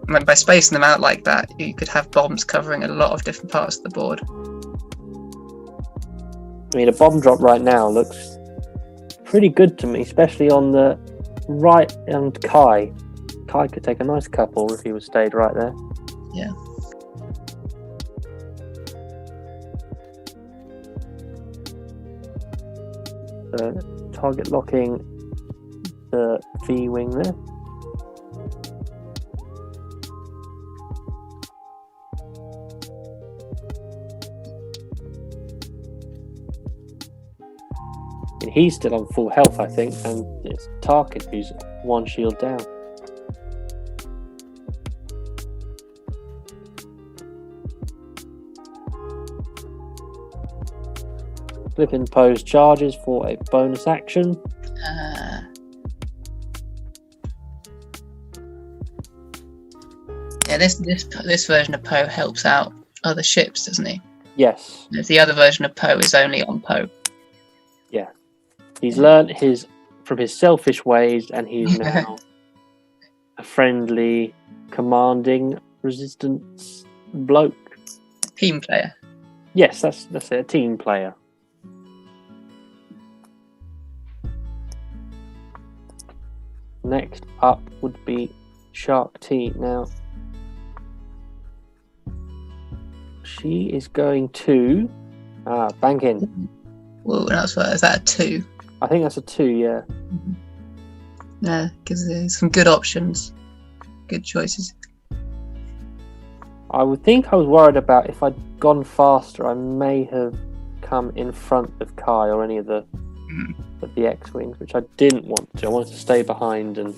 I mean, by spacing them out like that, you could have bombs covering a lot of different parts of the board. I mean, a bomb drop right now looks pretty good to me, especially on the right and Kai. Kai could take a nice couple if he was stayed right there. Yeah. Target locking the V-wing there. And he's still on full health, I think, and it's Tarkin who's one shield down. Flipping Poe's charges for a bonus action. Yeah, this version of Poe helps out other ships, doesn't he? Yes. The other version of Poe is only on Poe. Yeah. He's learnt from his selfish ways, and he's now a friendly, commanding resistance bloke. Team player. Yes, that's it, a team player. Next up would be Shark T. Now, she is going to bank in. Well, that's what, is that a 2? I think that's a 2, yeah. Yeah, because there's some good options, good choices. I would think I was worried about if I'd gone faster, I may have come in front of Kai or any of the X-Wings, which I didn't want to. I wanted to stay behind and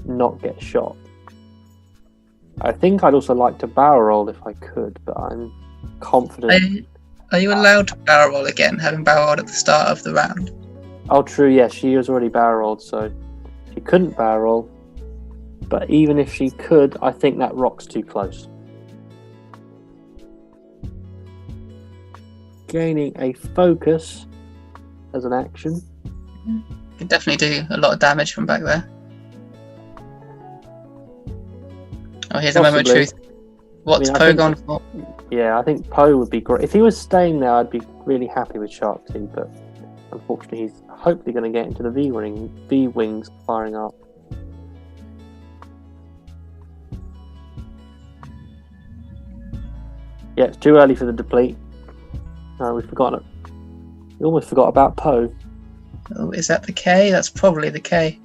not get shot. I think I'd also like to barrel roll if I could, but I'm confident. Are you allowed to barrel roll again, having barrel rolled at the start of the round? Oh, true, yes, she was already barrel rolled, so she couldn't barrel roll. But even if she could, I think that rock's too close. Gaining a focus as an action. Could definitely do a lot of damage from back there. Oh, here's a moment of truth. What's Poe gone for? Yeah, I think Poe would be great. If he was staying there, I'd be really happy with Shark T, but unfortunately he's hopefully going to get into the V-wings firing up. Yeah, it's too early for the deplete. No, we've forgotten it. We almost forgot about Poe. Oh, is that the K? That's probably the K.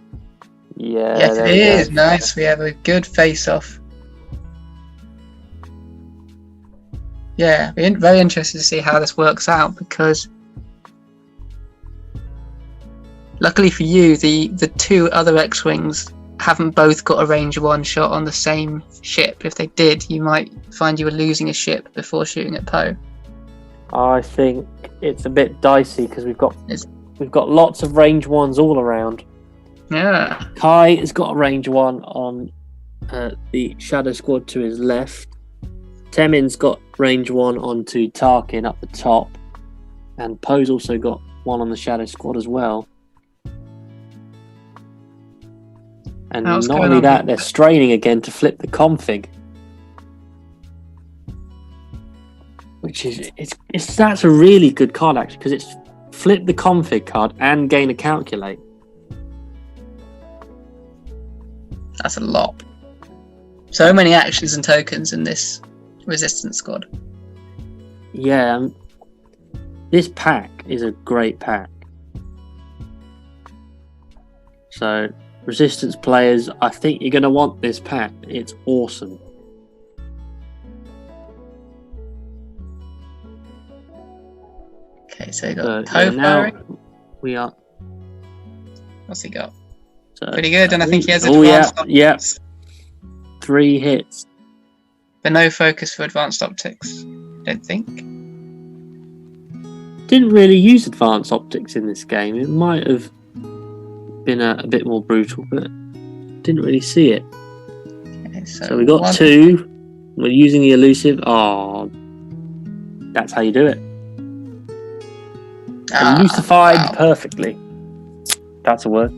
Yeah. Yes, it is. Nice. We have a good face-off. Yeah, we're very interested to see how this works out, because luckily for you, the 2 other X-Wings haven't both got a range 1 shot on the same ship. If they did, you might find you were losing a ship before shooting at Poe. I think it's a bit dicey because we've got lots of range 1s all around. Yeah. Kai has got a range 1 on the Shadow Squad to his left. Temin's got range 1 onto Tarkin up the top, and Poe's also got 1 on the Shadow Squad as well. And not only that, they're straining again to flip the config, which is that's a really good card actually, because it's flip the config card and gain a calculate. That's a lot. So many actions and tokens in this Resistance squad. Yeah, this pack is a great pack. So, Resistance players, I think you're going to want this pack. It's awesome. Okay, so you got Poe firing. We are. What's he got? So, pretty good, and I think he has advanced optics. Yeah. 3 hits. But no focus for advanced optics, don't think. Didn't really use advanced optics in this game. It might have been a bit more brutal, but didn't really see it. Okay, so we got 2. We're using the elusive. Oh, that's how you do it. Elusified perfectly. That's a word.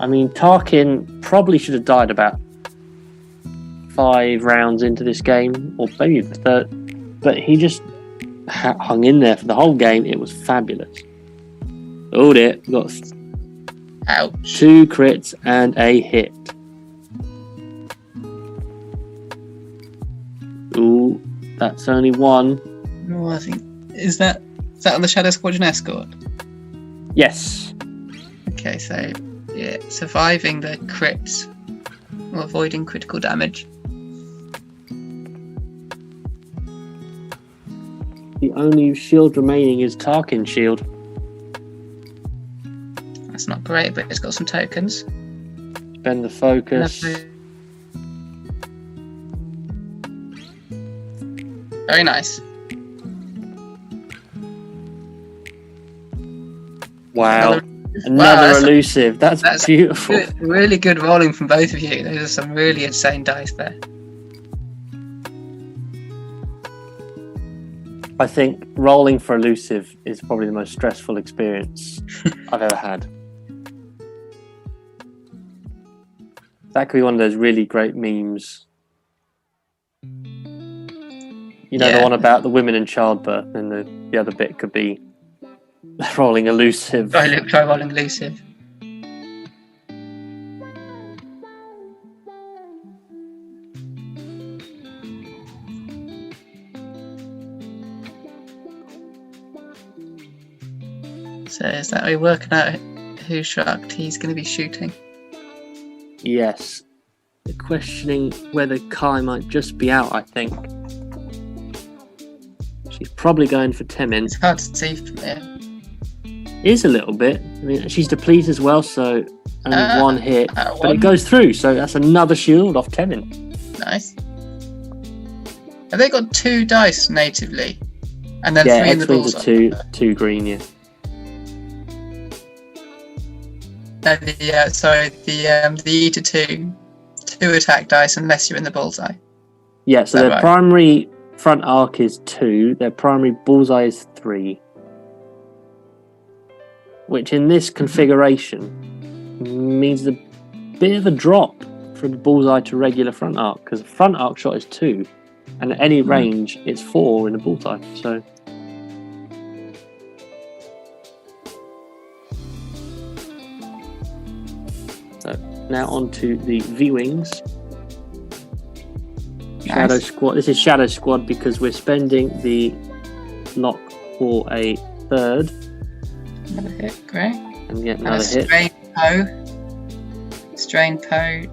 I mean, Tarkin probably should have died about 5 rounds into this game, or maybe the third, but he just hung in there for the whole game. It was fabulous. Oh dear, got Ouch. 2 crits and a hit. Ooh, that's only 1. Oh, I think is that on the Shadow Squadron Escort? Yes. Okay, so yeah, surviving the crits or avoiding critical damage. The only shield remaining is Tarkin's shield. That's not great, but it's got some tokens. Spend the focus. Very nice. Wow. Another Wow, elusive. That's beautiful. Really good rolling from both of you. Those are some really insane dice there. I think rolling for elusive is probably the most stressful experience I've ever had. That could be one of those really great memes. You know, the one about the women in childbirth, and the other bit could be rolling elusive. Try rolling elusive. So is that we're working out who shot he's going to be shooting? Yes. They're questioning whether Kai might just be out, I think. She's probably going for Temin. It's hard to see from there. Is a little bit. I mean, she's depleted as well, so only 1 hit. But it goes through, so that's another shield off Temin. Nice. Have they got 2 dice natively? And then 3 in the X-Wings bullseye? are 2 green, yeah. No, the E to 2 attack dice unless you're in the bullseye. Yeah, so their primary front arc is 2, their primary bullseye is 3. Which in this configuration means a bit of a drop from bullseye to regular front arc, because front arc shot is 2, and at any range it's 4 in the bullseye. So now on to the V-Wings. Shadow Squad. This is Shadow Squad because we're spending the lock for a 3rd. Another hit, great. And get another hit. Strain Poe.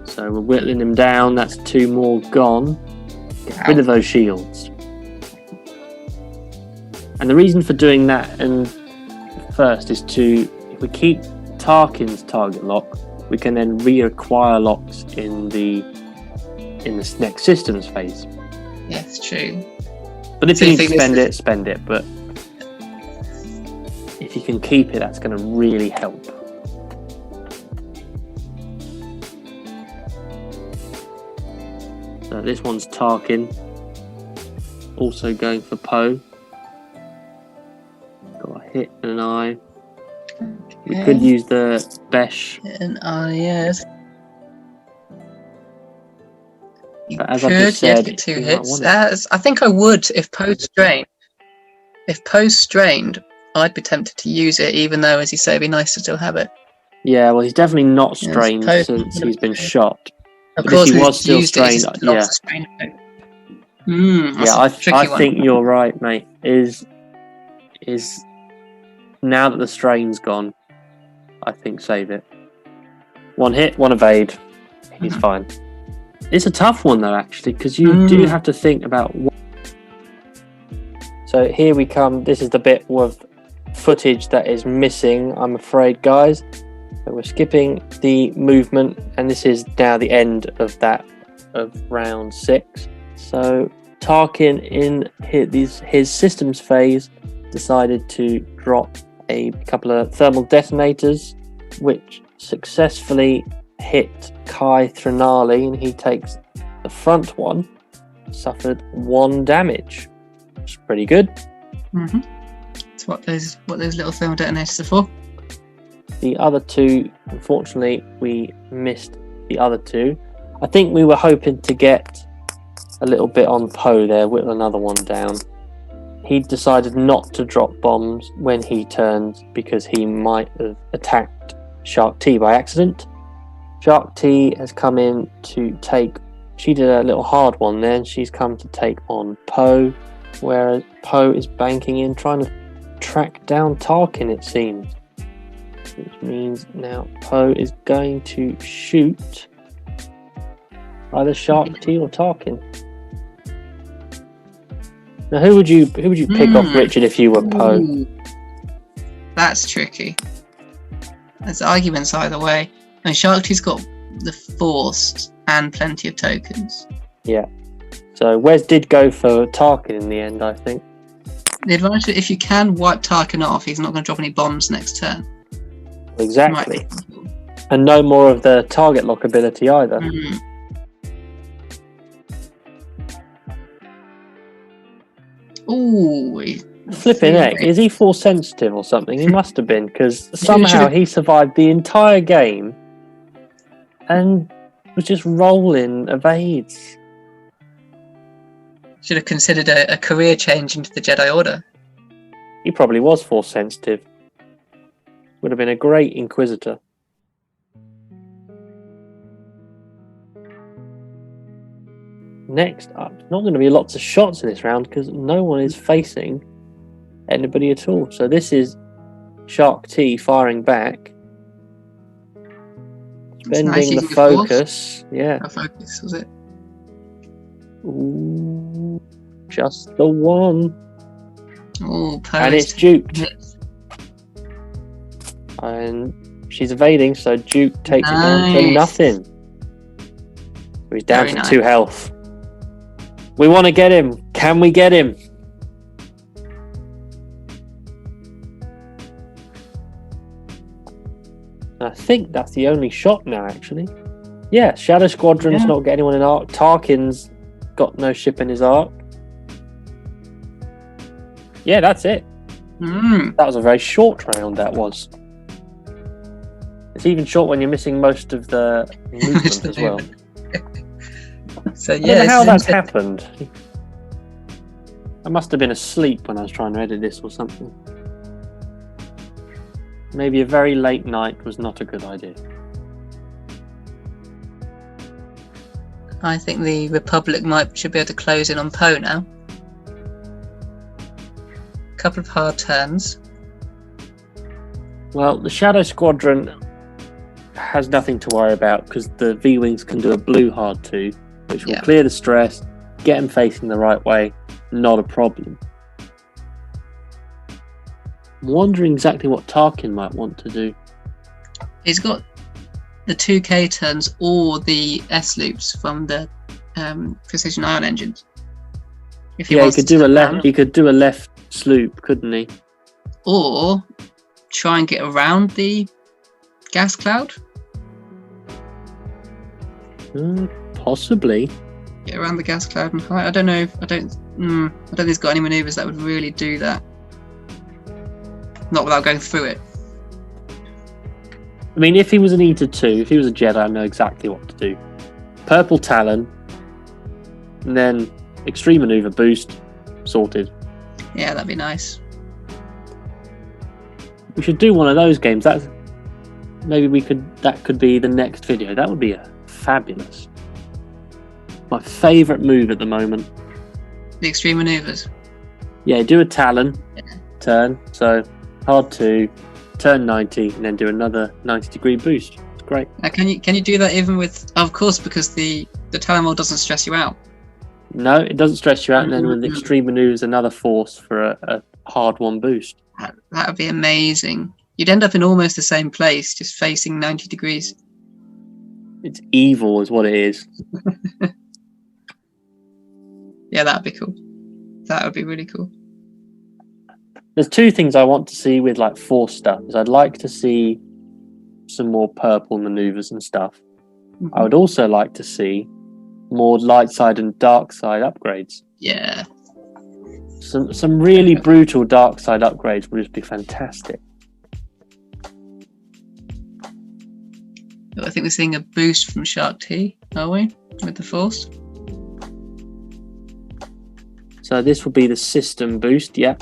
So we're whittling him down. That's 2 more gone. Get rid of those shields. And the reason for doing that and first is if we keep Tarkin's target lock, we can then reacquire locks in the next systems phase. Yes, true. But if you need to spend it. But if you can keep it, that's going to really help. So this one's Tarkin. Also going for Poe. Got a hit and an eye. We could use the Besh. An eye, yes. But as I just said, get 2 hits. I think I would if Poe's strained. If Poe's strained, I'd be tempted to use it, even though, as you say, it'd be nice to still have it. Yeah, well, he's definitely not strained since he's been shot. Of course, if he was still strained, I think you're right, mate. Is now that the strain's gone, I think save it. 1 hit, 1 evade. He's fine. It's a tough one though, actually, because you do have to think about. So here we come. This is the bit with footage that is missing, I'm afraid, guys. So we're skipping the movement, and this is now the end of round 6. So Tarkin, in his systems phase, decided to drop a couple of thermal detonators, which successfully hit Kai Threnali, and he takes the front one. Suffered 1 damage. Which is pretty good. That's what those little thermal detonators are for. The other 2, unfortunately, we missed the other 2. I think we were hoping to get a little bit on Poe there, whittle another one down. He decided not to drop bombs when he turned because he might have attacked Shark T by accident. Shark T has come in to take... She did a little hard one there, and she's come to take on Poe, whereas Poe is banking in, trying to track down Tarkin, it seems. Which means now Poe is going to shoot either Shark T or Tarkin. Now, who would you pick off, Richard, if you were Poe? Ooh. That's tricky. There's arguments either way. I mean, Shark T's got the Force and plenty of tokens. Yeah. So Wes did go for Tarkin in the end, I think. The advantage, if you can wipe Tarkin off, he's not going to drop any bombs next turn. Exactly. And no more of the target lock ability either. Mm. Ooh. Flipping heck, is he force sensitive or something? He must have been, because somehow he survived the entire game and was just rolling evades. Should have considered a career change into the Jedi Order. He probably was force sensitive. Would have been a great Inquisitor. Next up, not going to be lots of shots in this round because no one is facing anybody at all. So this is Shark T firing back. Spending the focus. Yeah. A focus, was it? Ooh, just the one. Oh, and it's duped. And she's evading, so Duke takes it down to nothing. He's down to 2 health. We want to get him. Can we get him? I think that's the only shot now, actually. Yeah, Shadow Squadron's not getting anyone in arc. Tarkin's got no ship in his arc. Yeah, that's it. That was a very short round, that was. It's even short when you're missing most of the movement as well. So I don't know how that's happened. I must have been asleep when I was trying to edit this or something. Maybe a very late night was not a good idea. I think the Republic should be able to close in on Poe now. A couple of hard turns. Well, the Shadow Squadron has nothing to worry about because the V-Wings can do a blue hard 2, which will clear the stress, get them facing the right way, not a problem. I'm wondering exactly what Tarkin might want to do. He's got the 2K turns or the S-loops from the precision ion engines. If he wants he could do a left sloop, couldn't he? Or try and get around the gas cloud. Possibly. Get around the gas cloud and hide. I don't know. I don't think he's got any maneuvers that would really do that. Not without going through it. I mean, if he was an Eater 2, if he was a Jedi, I know exactly what to do. Purple Talon, and then extreme maneuver boost, sorted. Yeah, that'd be nice. We should do one of those games. That could be the next video. That would be fabulous. My favourite move at the moment. The extreme maneuvers. Yeah, do a Talon turn. So hard 2, turn 90, and then do another 90-degree boost. It's great. Can you do that even with? Of course, because the Talon roll doesn't stress you out. No, it doesn't stress you out. And then with the extreme maneuvers, another force for a hard 1 boost. That would be amazing. You'd end up in almost the same place, just facing 90 degrees. It's evil, is what it is. Yeah, that'd be cool. That would be really cool. There's 2 things I want to see with like Force stuff. Is I'd like to see some more purple maneuvers and stuff. I would also like to see more light side and dark side upgrades. Yeah. Some really brutal dark side upgrades would just be fantastic. I think we're seeing a boost from Shark T. Are we? With the Force? So this will be the system boost, yeah.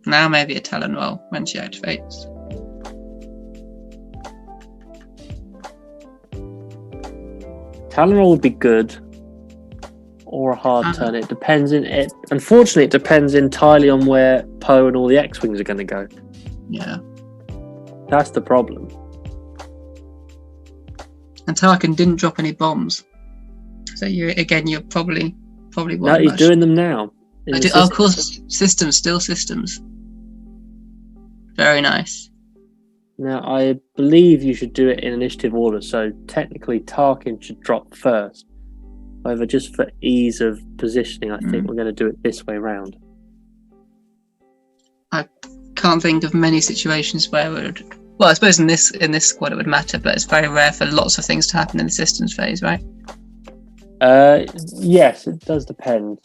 Now maybe a Talon roll when she activates. Talon roll would be good. Or a hard turn. It depends. Unfortunately, it depends entirely on where Poe and all the X-Wings are going to go. Yeah. That's the problem. And Tarkin didn't drop any bombs. So you're probably No, he's doing them now. Of course, systems, still systems. Very nice. Now, I believe you should do it in initiative order, so technically Tarkin should drop first. However, just for ease of positioning, I think we're going to do it this way round. I can't think of many situations where it would... Well, I suppose in this squad it would matter, but it's very rare for lots of things to happen in the systems phase, right? Yes, it does depend.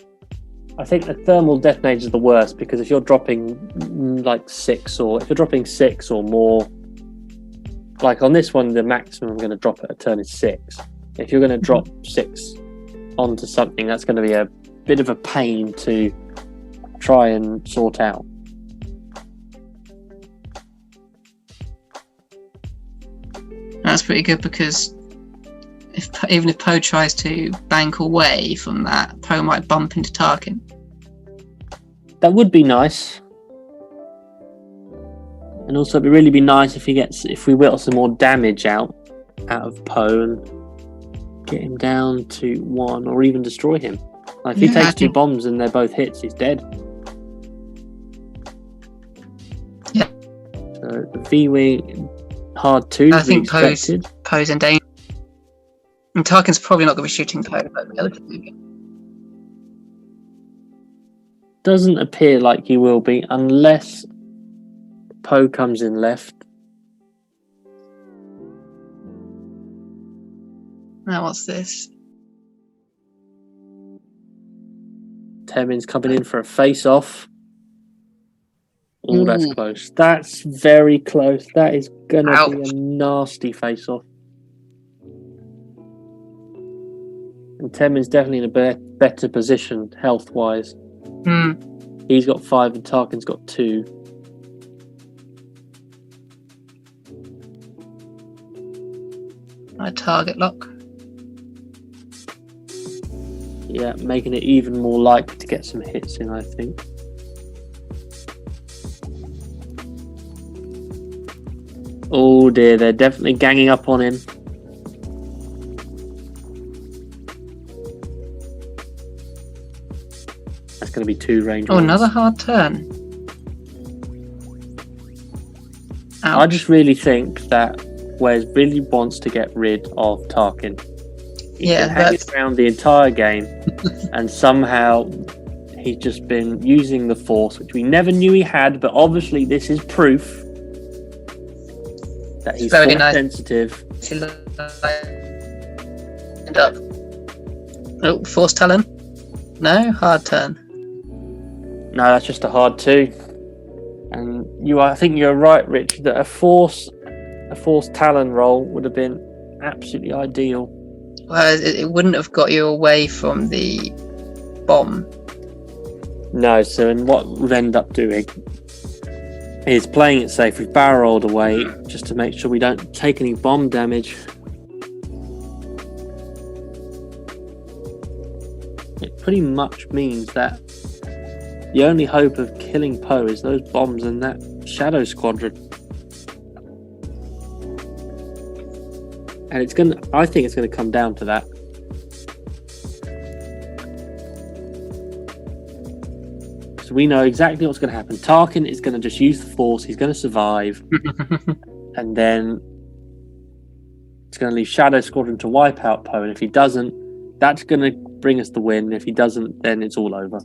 I think the thermal detonators are the worst, because if you're dropping like 6 or more, like on this one, the maximum I'm going to drop at a turn is 6. If you're going to drop 6 onto something, that's going to be a bit of a pain to try and sort out. That's pretty good, because even if Poe tries to bank away from that, Poe might bump into Tarkin. That would be nice. And also, it'd really be nice if we whittle some more damage out of Poe and get him down to 1, or even destroy him. Like if he takes 2 bombs and they're both hits, he's dead. Yeah. So the V-Wing hard 2. I think Poe's in danger. And Tarkin's probably not going to be shooting Poe, but relatively good. Doesn't appear like he will be, unless Poe comes in left. Now what's this? Temin's coming in for a face-off. Oh, that's close. That's very close. That is going to be a nasty face-off. And Temin's definitely in a better position health-wise. He's got 5 and Tarkin's got 2. My target lock. Yeah, making it even more likely to get some hits in, I think. Oh dear, they're definitely ganging up on him. That's going to be 2 range ones. Another hard turn. Ouch. I just really think that Wes really wants to get rid of Tarkin. He's been hanging around the entire game, and somehow he's just been using the Force, which we never knew he had, but obviously this is proof that he's Force sensitive. End up. Oh, Force Talon. No, hard turn. No, that's just a hard 2. And I think you're right, Richard, that a Force Talon roll would have been absolutely ideal. Well, it wouldn't have got you away from the bomb. No, so and what we've ended up doing is playing it safe. We've barrel rolled away just to make sure we don't take any bomb damage. It pretty much means that the only hope of killing Poe is those bombs and that Shadow Squadron. And I think it's going to come down to that. So we know exactly what's going to happen. Tarkin is going to just use the Force. He's going to survive. And then it's going to leave Shadow Squadron to wipe out Poe. And if he doesn't, that's going to bring us the win. If he doesn't, then it's all over.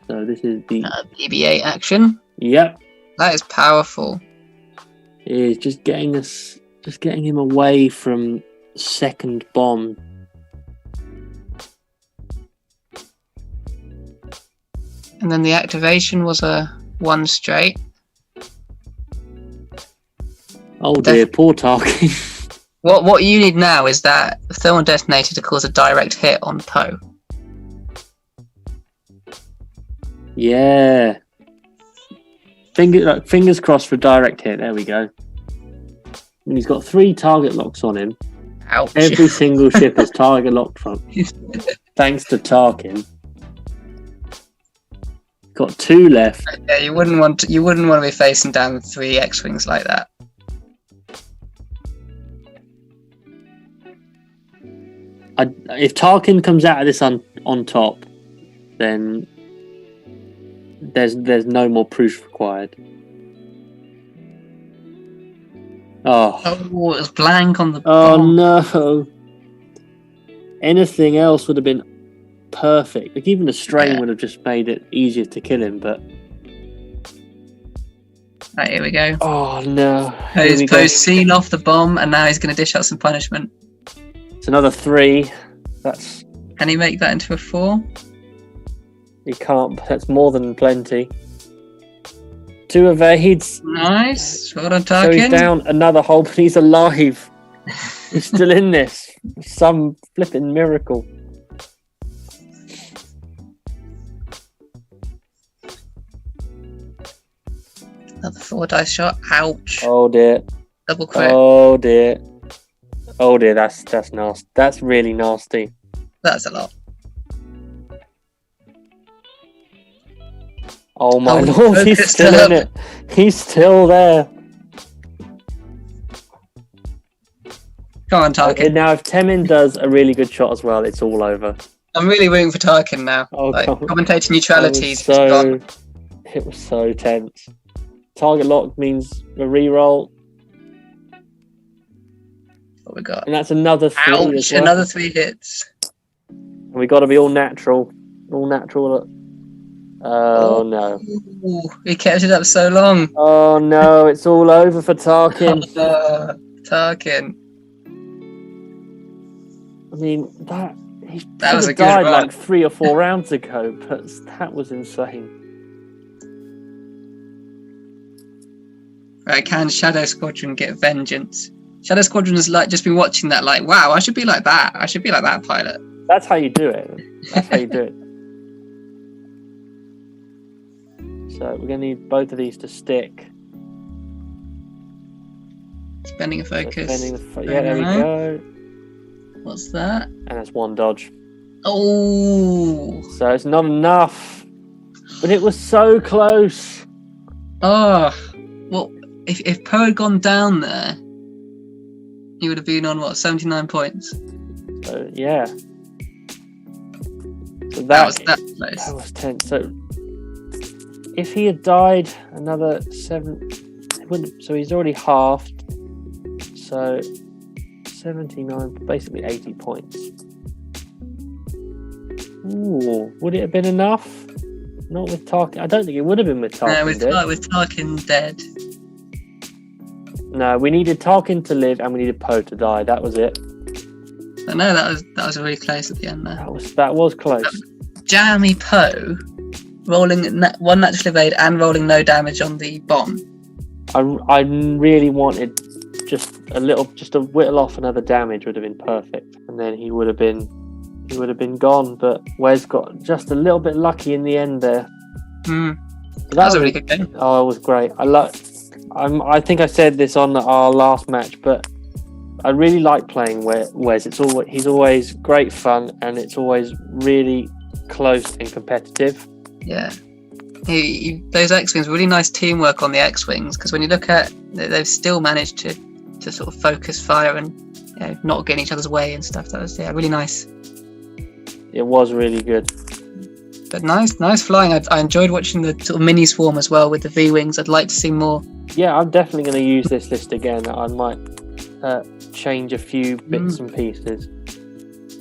So this is the BB-8 action. Yep. That is powerful. It's just getting him away from second bomb. And then the activation was a 1 straight. Oh dear, poor Tarkin. What you need now is that thermal detonator to cause a direct hit on Poe. Yeah. Fingers crossed for a direct hit. There we go. And he's got 3 target locks on him. Ouch. Every single ship is target locked from. Thanks to Tarkin. Got 2 left. Yeah, you wouldn't want to be facing down 3 X-wings like that. If Tarkin comes out of this on top, then there's no more proof required. Oh, it was blank on the oh bomb. no! Anything else would have been perfect. Like even a strain would have just made it easier to kill him. But right, here we go. oh no! Poe's seen off the bomb, and now he's going to dish out some punishment. It's another 3. Can he make that into a 4? He can't. That's more than plenty. 2 evades. Nice. Well done, So he's Tarkin. down another hole, but he's alive. He's still in this. Some flipping miracle. Another 4 dice shot. Ouch. Oh dear. Double crit. Oh dear. Oh dear. That's nasty. That's really nasty. That's a lot. Oh my Oh, lord, he's focused still up. in it. He's still there. Come on, Tarkin. Okay, now if Temin does a really good shot as well, it's all over. I'm really rooting for Tarkin now. Oh, like, God. commentator neutrality is gone. It was so tense. Target lock means a reroll, What we got? and that's another 3 Ouch! as well. Another 3 hits. And we got to be all natural. All natural. Oh no. Ooh, he kept it up so long. Oh no, it's all over for Tarkin. Tarkin. I mean, that That was a good died run. like 3 or 4 rounds ago, but that was insane. Right, can Shadow Squadron get vengeance? Shadow Squadron has just been watching that like, wow, I should be like that. I should be like that pilot. That's how you do it. That's how you do it. So we're going to need both of these to stick. Spending a focus. Yeah, there we go. What's that? And that's 1 dodge. Oh. So it's not enough. But it was so close. Oh. Well, if Poe had gone down there, he would have been on, 79 points? So, yeah. So That was close. That was tense. So if he had died another 7, so he's already halved. So 79, basically 80 points. Ooh, would it have been enough? Not with Tarkin. I don't think it would have been with Tarkin. No, with Tarkin dead. No, we needed Tarkin to live and we needed Poe to die. That was it. But no, that was really close at the end there. That was close. Jammy Poe rolling 1 natural evade and rolling no damage on the bomb. I really wanted just a whittle off another damage would have been perfect, and then he would have been gone. But Wes got just a little bit lucky in the end there. That was a really good game. Oh, it was great. I think I said this on our last match, but I really like playing Wes. He's always great fun, and it's always really close and competitive. Yeah. Those X-Wings, really nice teamwork on the X-Wings, because when you look at, they've still managed to sort of focus fire and not get in each other's way and stuff. That was really nice. It was really good. But nice flying. I enjoyed watching the sort of mini swarm as well with the V-Wings. I'd like to see more. Yeah, I'm definitely going to use this list again. I might change a few bits and pieces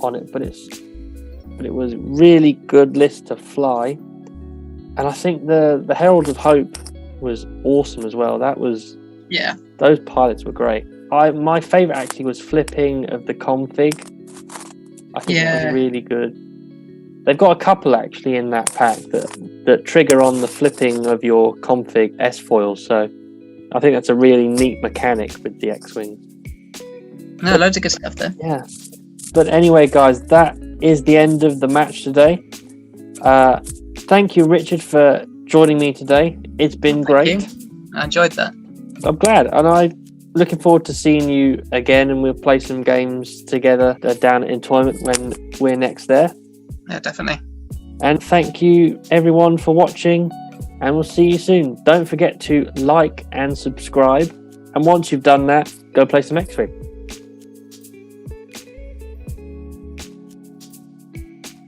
on it, but it was really good list to fly. And I think the Herald of Hope was awesome as well. Those pilots were great. My favourite actually was flipping of the config. I think that was really good. They've got a couple actually in that pack that trigger on the flipping of your config S-foil, so I think that's a really neat mechanic with the X-Wing. No, loads of good stuff there. Yeah. But anyway, guys, that is the end of the match today. Thank you, Richard, for joining me today. It's been great. I enjoyed that. I'm glad, and I'm looking forward to seeing you again, and we'll play some games together down at Entoyment when we're next there. Yeah, definitely. And thank you, everyone, for watching, and we'll see you soon. Don't forget to like and subscribe, and once you've done that, go play some X-Wing.